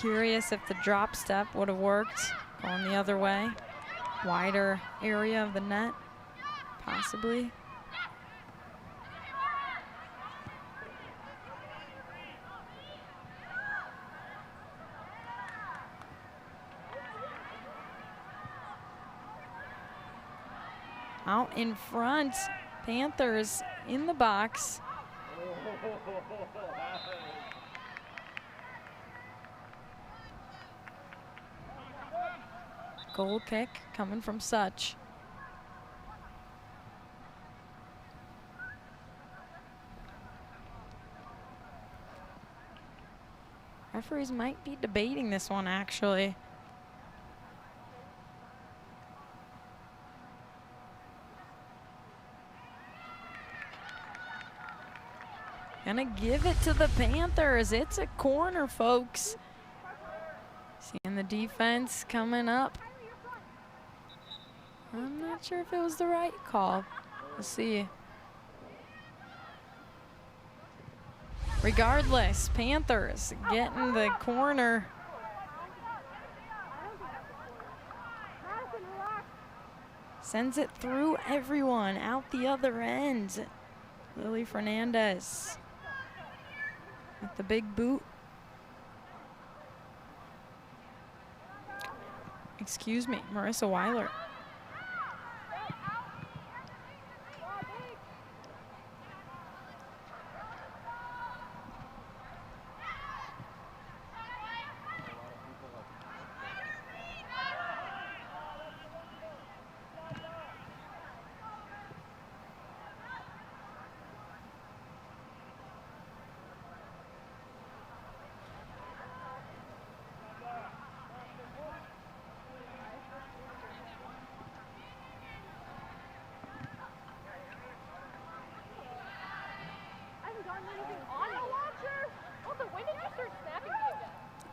Speaker 1: Curious if the drop step would have worked, going the other way. Wider area of the net, possibly. Out in front, Panthers in the box. Goal kick coming from Such. Referees might be debating this one, actually. Gonna give it to the Panthers. It's a corner, folks. Seeing the defense coming up. I'm not sure if it was the right call. We'll see. Regardless, Panthers getting the corner. Sends it through everyone, out the other end. Lily Fernandez with the big boot. Excuse me, Marissa Weiler.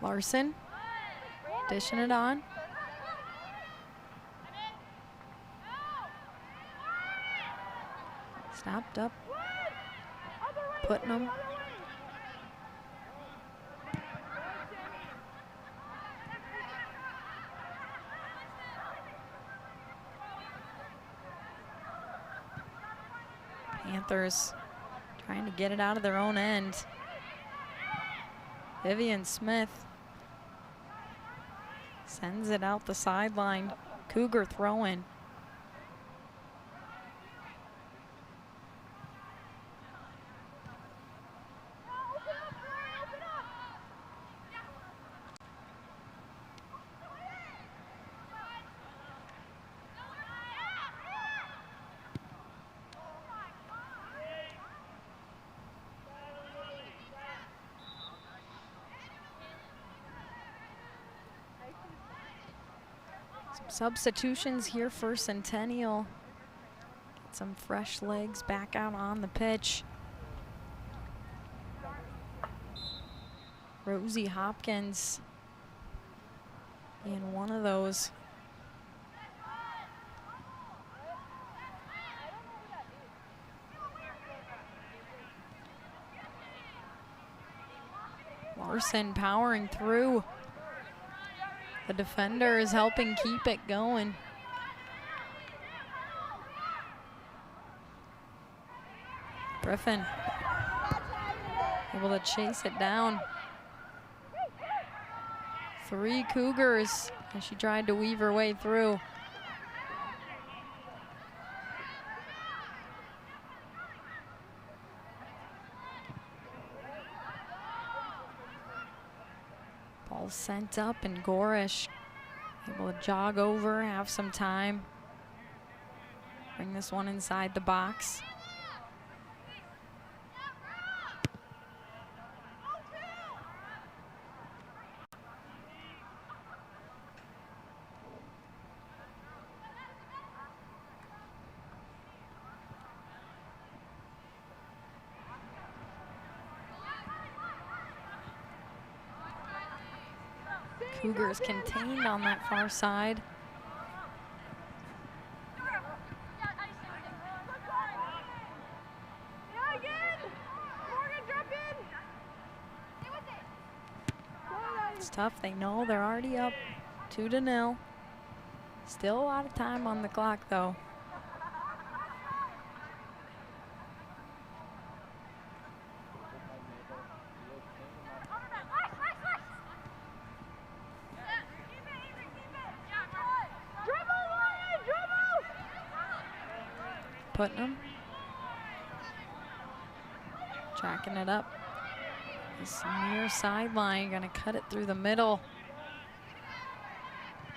Speaker 1: Larson dishing it on. Snapped up. Putnam. Panthers trying to get it out of their own end. Vivian Smith sends it out the sideline. Cougar throw-in. Substitutions here for Centennial. Get some fresh legs back out on the pitch. Rosie Hopkins in one of those. Larson powering through. The defender is helping keep it going. Griffin able to chase it down. 3 Cougars as she tried to weave her way through. Ball sent up and Gorish able to jog over, have some time. Bring this one inside the box. Cougars contained on that far side. It's tough. They know they're already up 2-0. Still a lot of time on the clock, though. Putnam tracking it up. This near sideline, gonna cut it through the middle.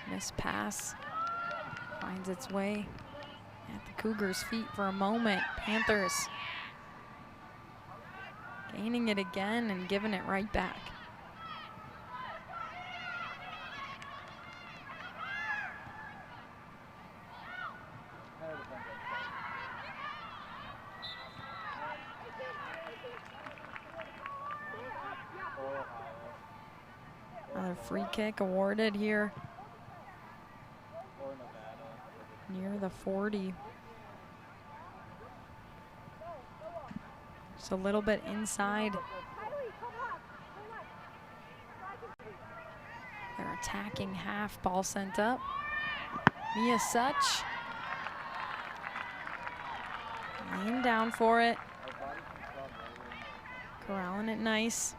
Speaker 1: This pass finds its way at the Cougars' feet for a moment. Panthers gaining it again and giving it right back. Another free kick awarded here near the 40. Just a little bit inside. They're attacking half. Ball sent up. Mia Such laying down for it. Corralling it nice.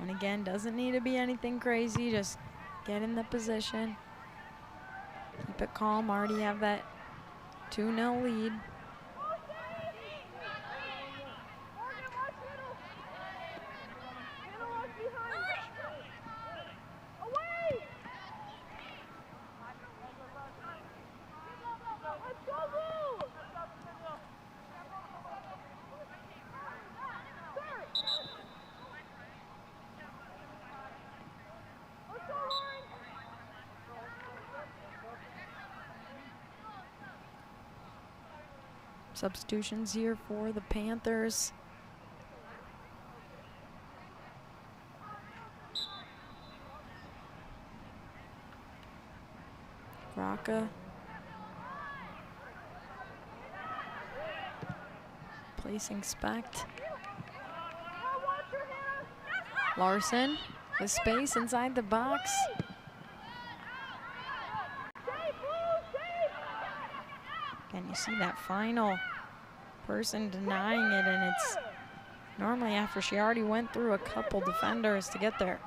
Speaker 1: And again, doesn't need to be anything crazy, just get in the position. Keep it calm, already have that 2-0 lead. Substitutions here for the Panthers. Rocca. Placing Specht. Larson with space inside the box. And you see that final person denying it, and it's normally after she already went through a couple defenders to get there.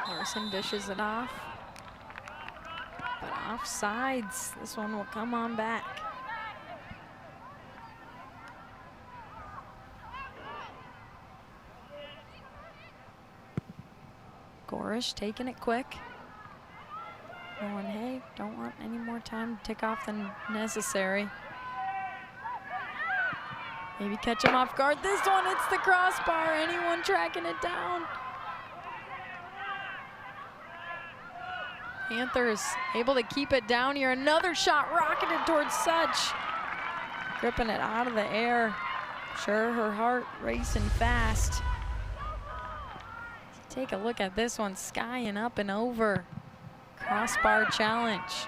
Speaker 1: Larson dishes it off. But offsides, this one will come on back. Gorish taking it quick. any more time to tick off than necessary. Maybe catch him off guard. This one hits the crossbar. Anyone tracking it down? Panthers able to keep it down here. Another shot rocketed towards Such. Gripping it out of the air. Sure, her heart racing fast. Take a look at this one, skying up and over. Crossbar challenge.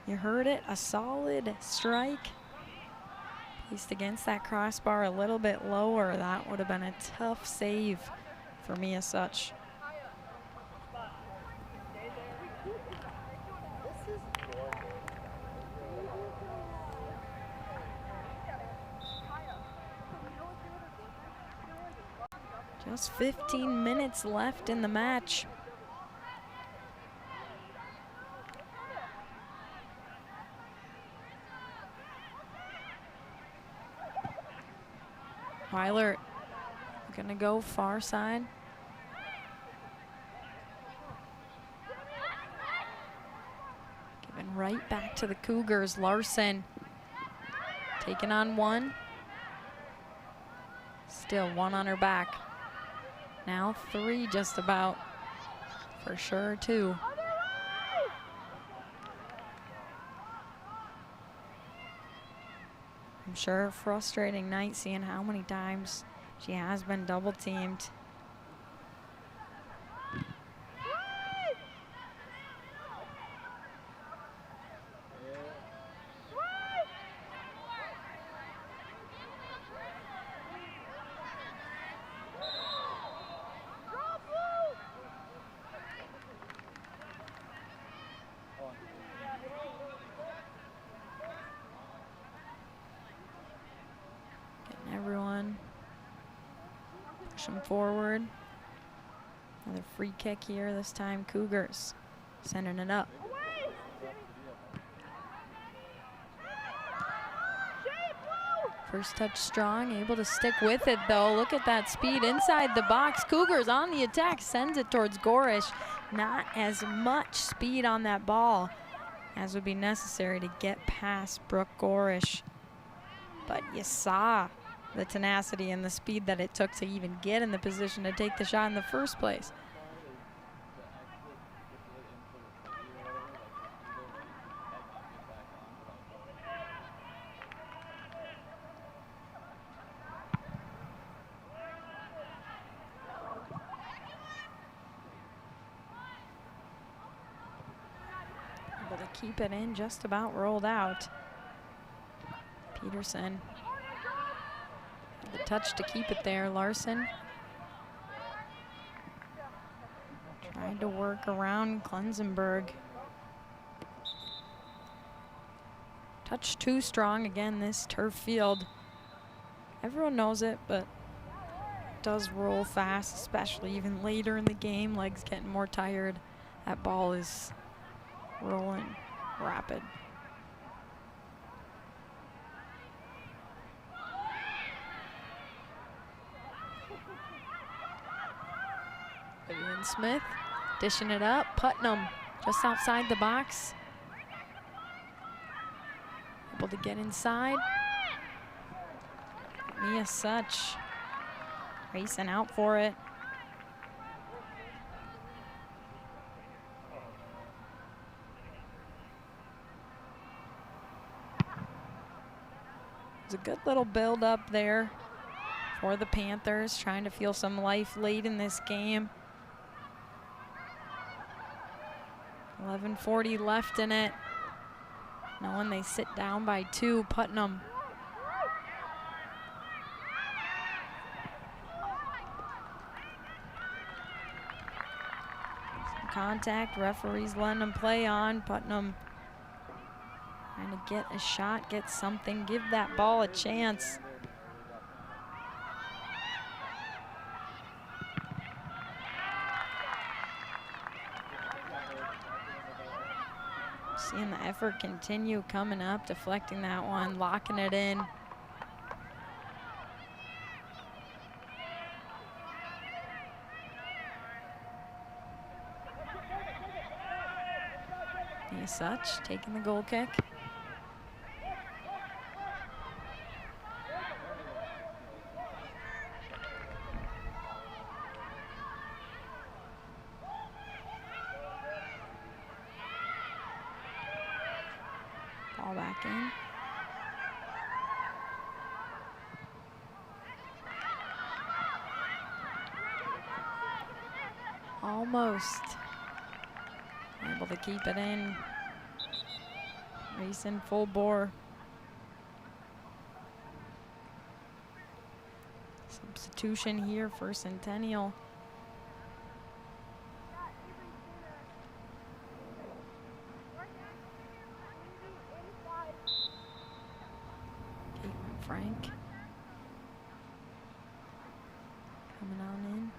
Speaker 1: You heard it, a solid strike. Placed against that crossbar a little bit lower. That would have been a tough save for Mia Such. Just 15 minutes left in the match. Weiler gonna go far side. Giving right back to the Cougars. Larson taking on one. Still one on her back. Now three just about. For sure two. I'm sure a frustrating night seeing how many times she has been double teamed. Forward. Another free kick here, this time Cougars sending it up. First touch strong, able to stick with it though. Look at that speed inside the box. Cougars on the attack, sends it towards Gorish. Not as much speed on that ball as would be necessary to get past Brooke Gorish. But you saw the tenacity and the speed that it took to even get in the position to take the shot in the first place. Able to keep it in, just about rolled out. Peterson. The touch to keep it there, Larson. Tried to work around Klensenberg. Touch too strong again, this turf field. Everyone knows it, but it does roll fast, especially even later in the game. Legs getting more tired. That ball is rolling rapid. Vivian Smith dishing it up. Putnam just outside the box. Able to get inside. Mia Such racing out for it. It's a good little build up there for the Panthers, trying to feel some life late in this game. 11:40 left in it. Knowing they sit down by 2, Putnam. Some contact, referees letting them play on. Putnam trying to get a shot, get something, give that ball a chance. Seeing the effort continue coming up, deflecting that one, locking it in. Mia Such taking the goal kick. Ball back in. Almost able to keep it in. Racing full bore. Substitution here for Centennial. Frank coming on in.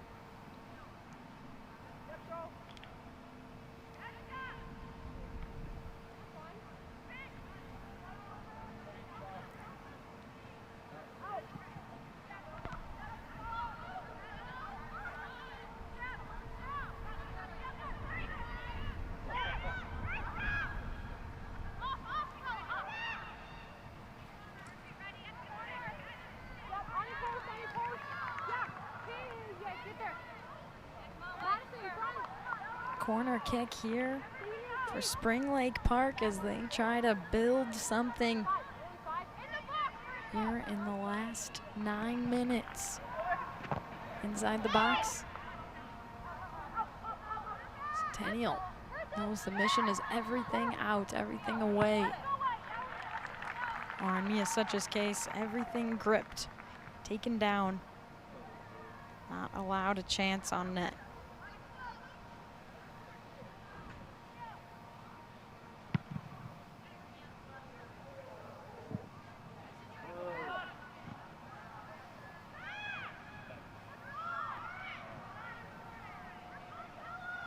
Speaker 1: Corner kick here for Spring Lake Park as they try to build something here in the last 9 minutes. Inside the box. Centennial knows the mission is everything out, everything away. Or in Mia Such's case, everything gripped, taken down, not allowed a chance on net.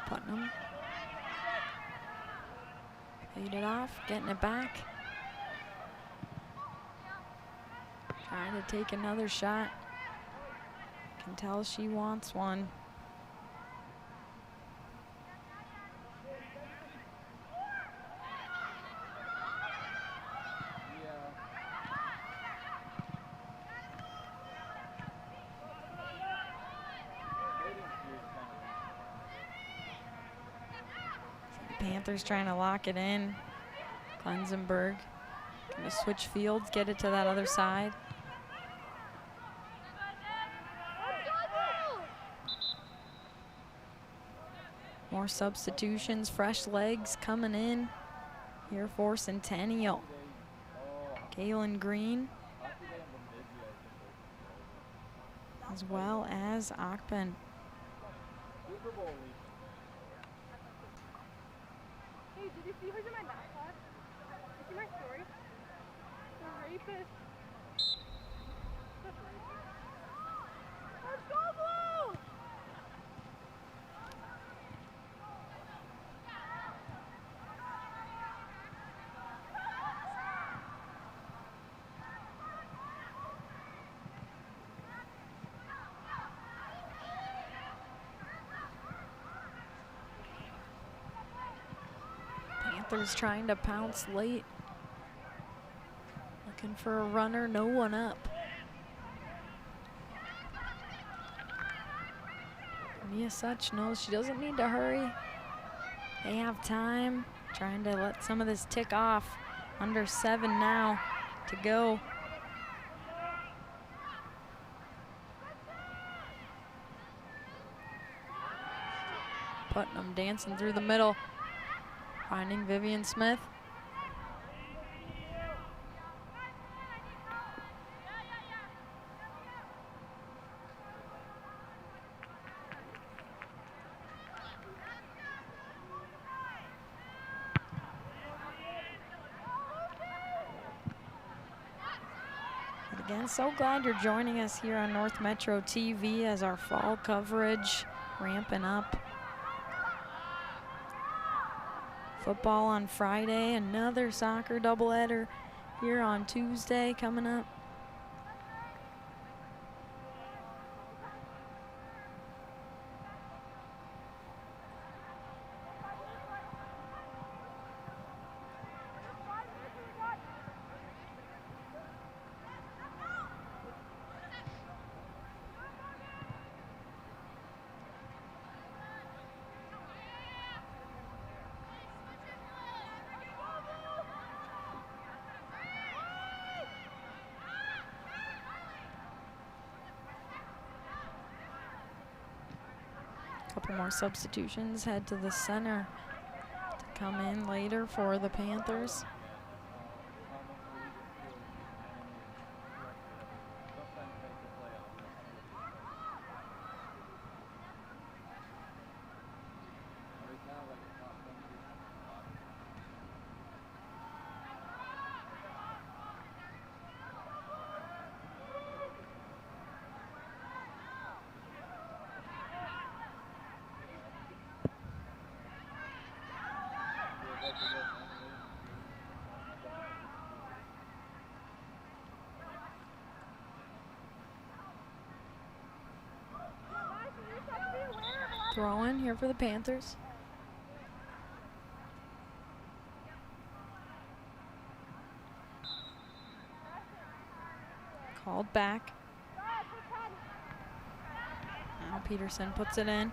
Speaker 1: Putnam. Played it off, getting it back. Trying to take another shot. Can tell she wants one. Panthers trying to lock it in. Klensenberg gonna switch fields, get it to that other side. More substitutions, fresh legs coming in here for Centennial. Galen Green, as well as Achman.
Speaker 2: Hey, did you see who's in my math class? Did you see my story? The rapist. Let's go, Blue!
Speaker 1: Panthers trying to pounce late. Looking for a runner, no one up. Mia Such knows she doesn't need to hurry. They have time. Trying to let some of this tick off. Under 7 now to go. Putnam dancing through the middle. Finding Vivian Smith. And again, so glad you're joining us here on North Metro TV as our fall coverage ramping up. Football on Friday, another soccer doubleheader here on Tuesday coming up. Couple more substitutions head to the center to come in later for the Panthers. Throw in here for the Panthers. Called back. Now Peterson puts it in.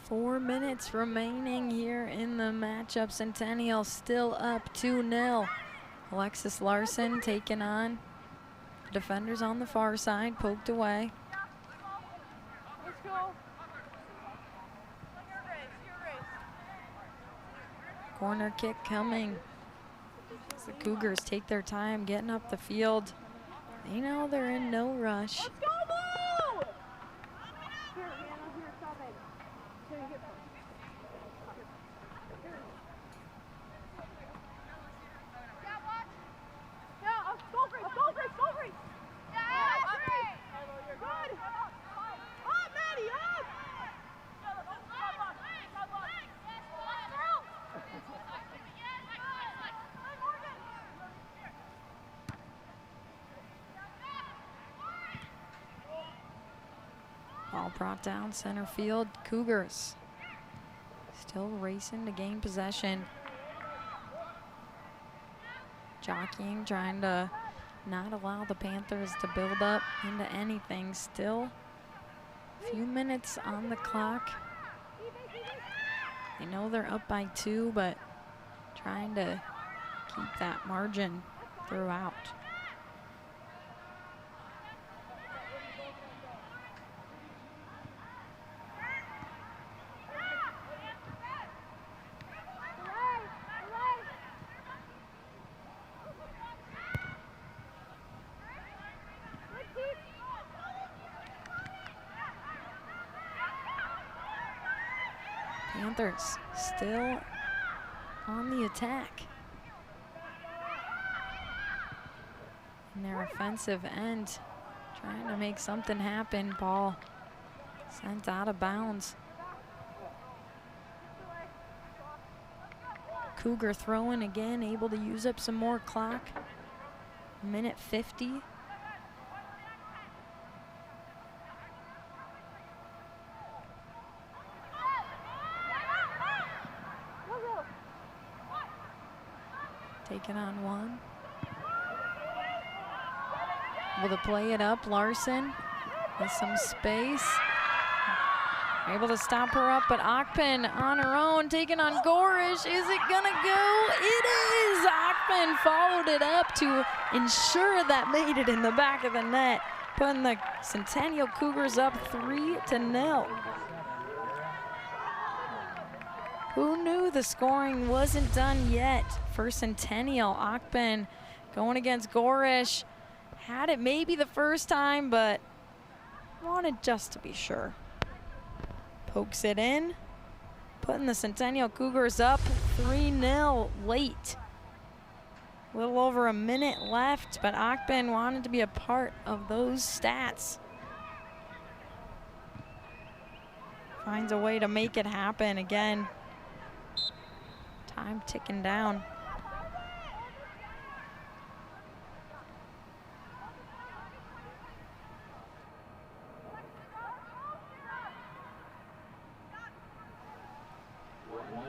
Speaker 1: Four minutes remaining here in the matchup. Centennial still up 2-0. Alexis Larson taking on defenders on the far side, poked away.
Speaker 2: Let's go.
Speaker 1: Corner kick coming. As the Cougars take their time getting up the field. They know they're in no rush.
Speaker 2: Let's go, Blue! Here, man, I'm here, stop it. Here, you get one. Yeah, go, Grace, go, Grace, go, Grace! Yeah, Grace! Good! Up, Maddie, up!
Speaker 1: Ball brought down center field. Cougars still racing to gain possession. Jockeying, trying to not allow the Panthers to build up into anything. Still a few minutes on the clock. They know they're up by 2, but trying to keep that margin throughout. Panthers still on the attack. In their offensive end, trying to make something happen. Ball sent out of bounds. Cougar throwing again, able to use up some more clock. Minute 50. Taking on one. Able to play it up. Larson with some space. Able to stop her up, but Akpin on her own, taking on Gorish. Is it gonna go? It is! Akpin followed it up to ensure that made it in the back of the net, putting the Centennial Cougars up 3-0. Who knew the scoring wasn't done yet for Centennial? Akpin going against Gorish. Had it maybe the first time, but wanted just to be sure. Pokes it in, putting the Centennial Cougars up 3-0 late. A little over a minute left, but Akpin wanted to be a part of those stats. Finds a way to make it happen again. Time ticking down.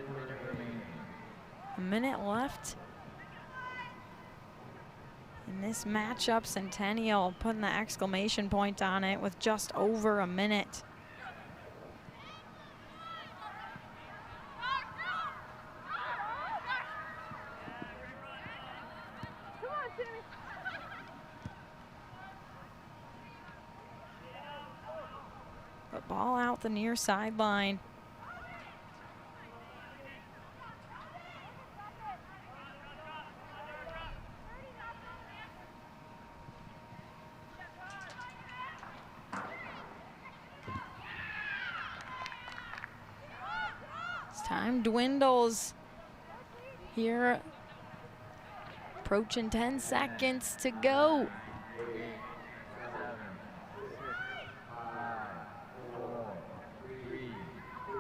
Speaker 3: 1 minute remaining.
Speaker 1: A minute left in this matchup. Centennial putting the exclamation point on it with just over a minute.
Speaker 2: Come on, Sammy.
Speaker 1: But ball out the near sideline. Time dwindles here. Approaching 10 seconds to go.
Speaker 3: 8, 7, 6, 5, 4, 3, 2,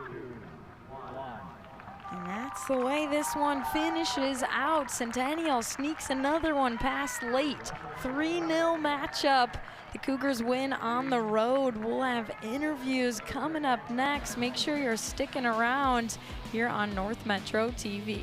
Speaker 3: 1.
Speaker 1: And that's the way this one finishes out. Centennial sneaks another one past late. 3-0 matchup. The Cougars win on the road. We'll have interviews coming up next. Make sure you're sticking around here on North Metro TV.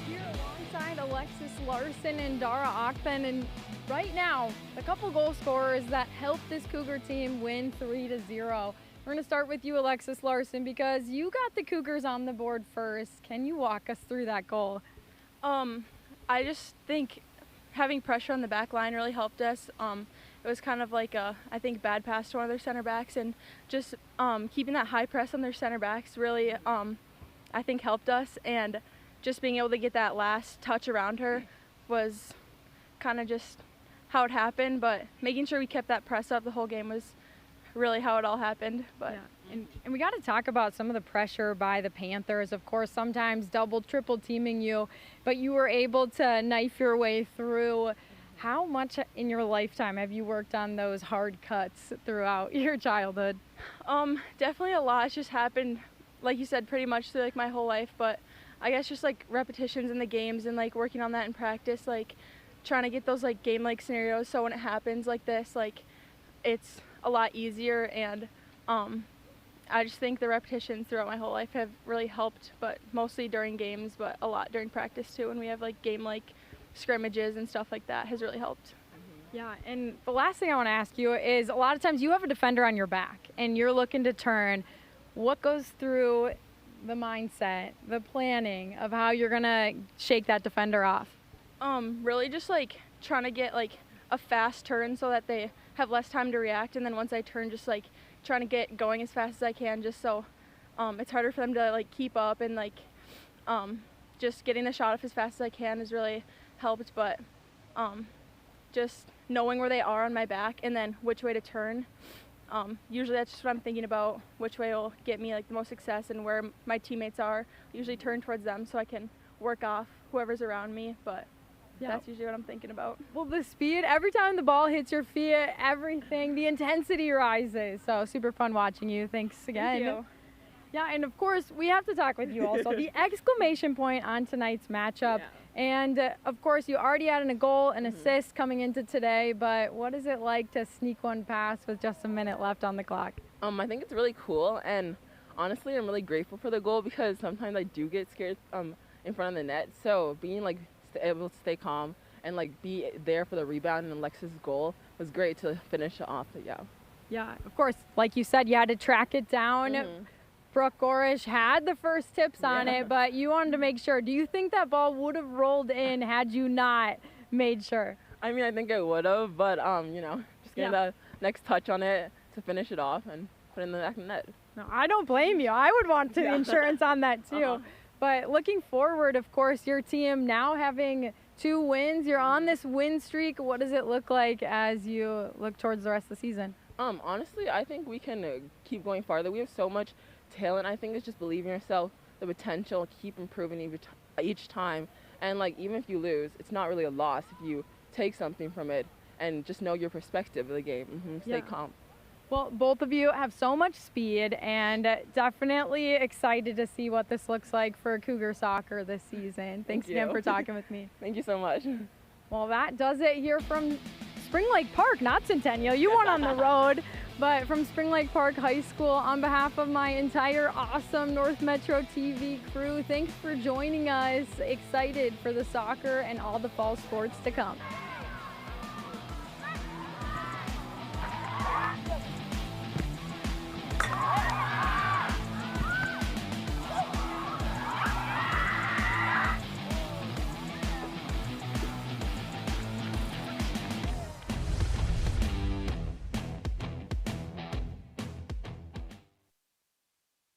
Speaker 4: Here alongside Alexis Larson and Dara Ockben, and right now, the couple goal scorers that helped this Cougar team win 3-0. We're going to start with you, Alexis Larson, because you got the Cougars on the board first. Can you walk us through that goal?
Speaker 5: I just think having pressure on the back line really helped us. It was kind of like a, I think, bad pass to one of their center backs, and just keeping that high press on their center backs really, I think, helped us. And just being able to get that last touch around her was kind of just how it happened. But making sure we kept that press up the whole game was really how it all happened. But
Speaker 4: yeah. And we got to talk about some of the pressure by the Panthers. Of course, sometimes double, triple teaming you, but you were able to knife your way through. How much in your lifetime have you worked on those hard cuts throughout your childhood?
Speaker 5: Definitely a lot. It's just happened, like you said, pretty much through like my whole life. But I guess just like repetitions in the games and like working on that in practice, like trying to get those like game-like scenarios. So when it happens like this, like it's a lot easier. And I just think the repetitions throughout my whole life have really helped, but mostly during games, but a lot during practice too. When we have like game-like scrimmages and stuff like that has really helped.
Speaker 4: Yeah, and the last thing I want to ask you is, a lot of times you have a defender on your back and you're looking to turn. What goes through the mindset, the planning of how you're going to shake that defender off?
Speaker 5: Really just like trying to get like a fast turn so that they have less time to react, and then once I turn, just like trying to get going as fast as I can, just so it's harder for them to like keep up, and like just getting the shot off as fast as I can has really helped. But just knowing where they are on my back and then which way to turn, usually that's just what I'm thinking about, which way will get me like the most success, and where my teammates are, usually turn towards them so I can work off whoever's around me. But
Speaker 4: yeah,
Speaker 5: that's usually what I'm thinking about.
Speaker 4: Well, the speed, every time the ball hits your feet, everything, the intensity rises. So super fun watching you. Thanks again.
Speaker 5: Thank you.
Speaker 4: Yeah, and of course, we have to talk with you also. The exclamation point on tonight's matchup.
Speaker 6: Yeah.
Speaker 4: And of course, you already had a goal, an assist coming into today, but what is it like to sneak one past with just a minute left on the clock?
Speaker 6: I think it's really cool, and honestly, I'm really grateful for the goal, because sometimes I do get scared in front of the net. So being like able to stay calm and like be there for the rebound and Alexis' goal was great to finish it off.
Speaker 4: Yeah, of course, like you said, you had to track it down. Brooke Gorish had the first tips on it, but you wanted to make sure. Do you think that ball would have rolled in had you not made sure?
Speaker 6: I mean, I think it would have, but just getting the next touch on it to finish it off and put it in the back of the net.
Speaker 4: No, I don't blame you. I would want insurance on that too. But looking forward, of course, your team now having 2 wins. You're on this win streak. What does it look like as you look towards the rest of the season?
Speaker 6: Honestly, I think we can keep going farther. We have so much talent. I think it's just believing yourself, the potential, keep improving each time. And like, even if you lose, it's not really a loss if you take something from it and just know your perspective of the game. Stay calm.
Speaker 4: Well, both of you have so much speed, and definitely excited to see what this looks like for Cougar soccer this season. Thanks again for talking with me.
Speaker 6: Thank you so much.
Speaker 4: Well, that does it here from Spring Lake Park, not Centennial. You went on the road, but from Spring Lake Park High School, on behalf of my entire awesome North Metro TV crew, thanks for joining us. Excited for the soccer and all the fall sports to come.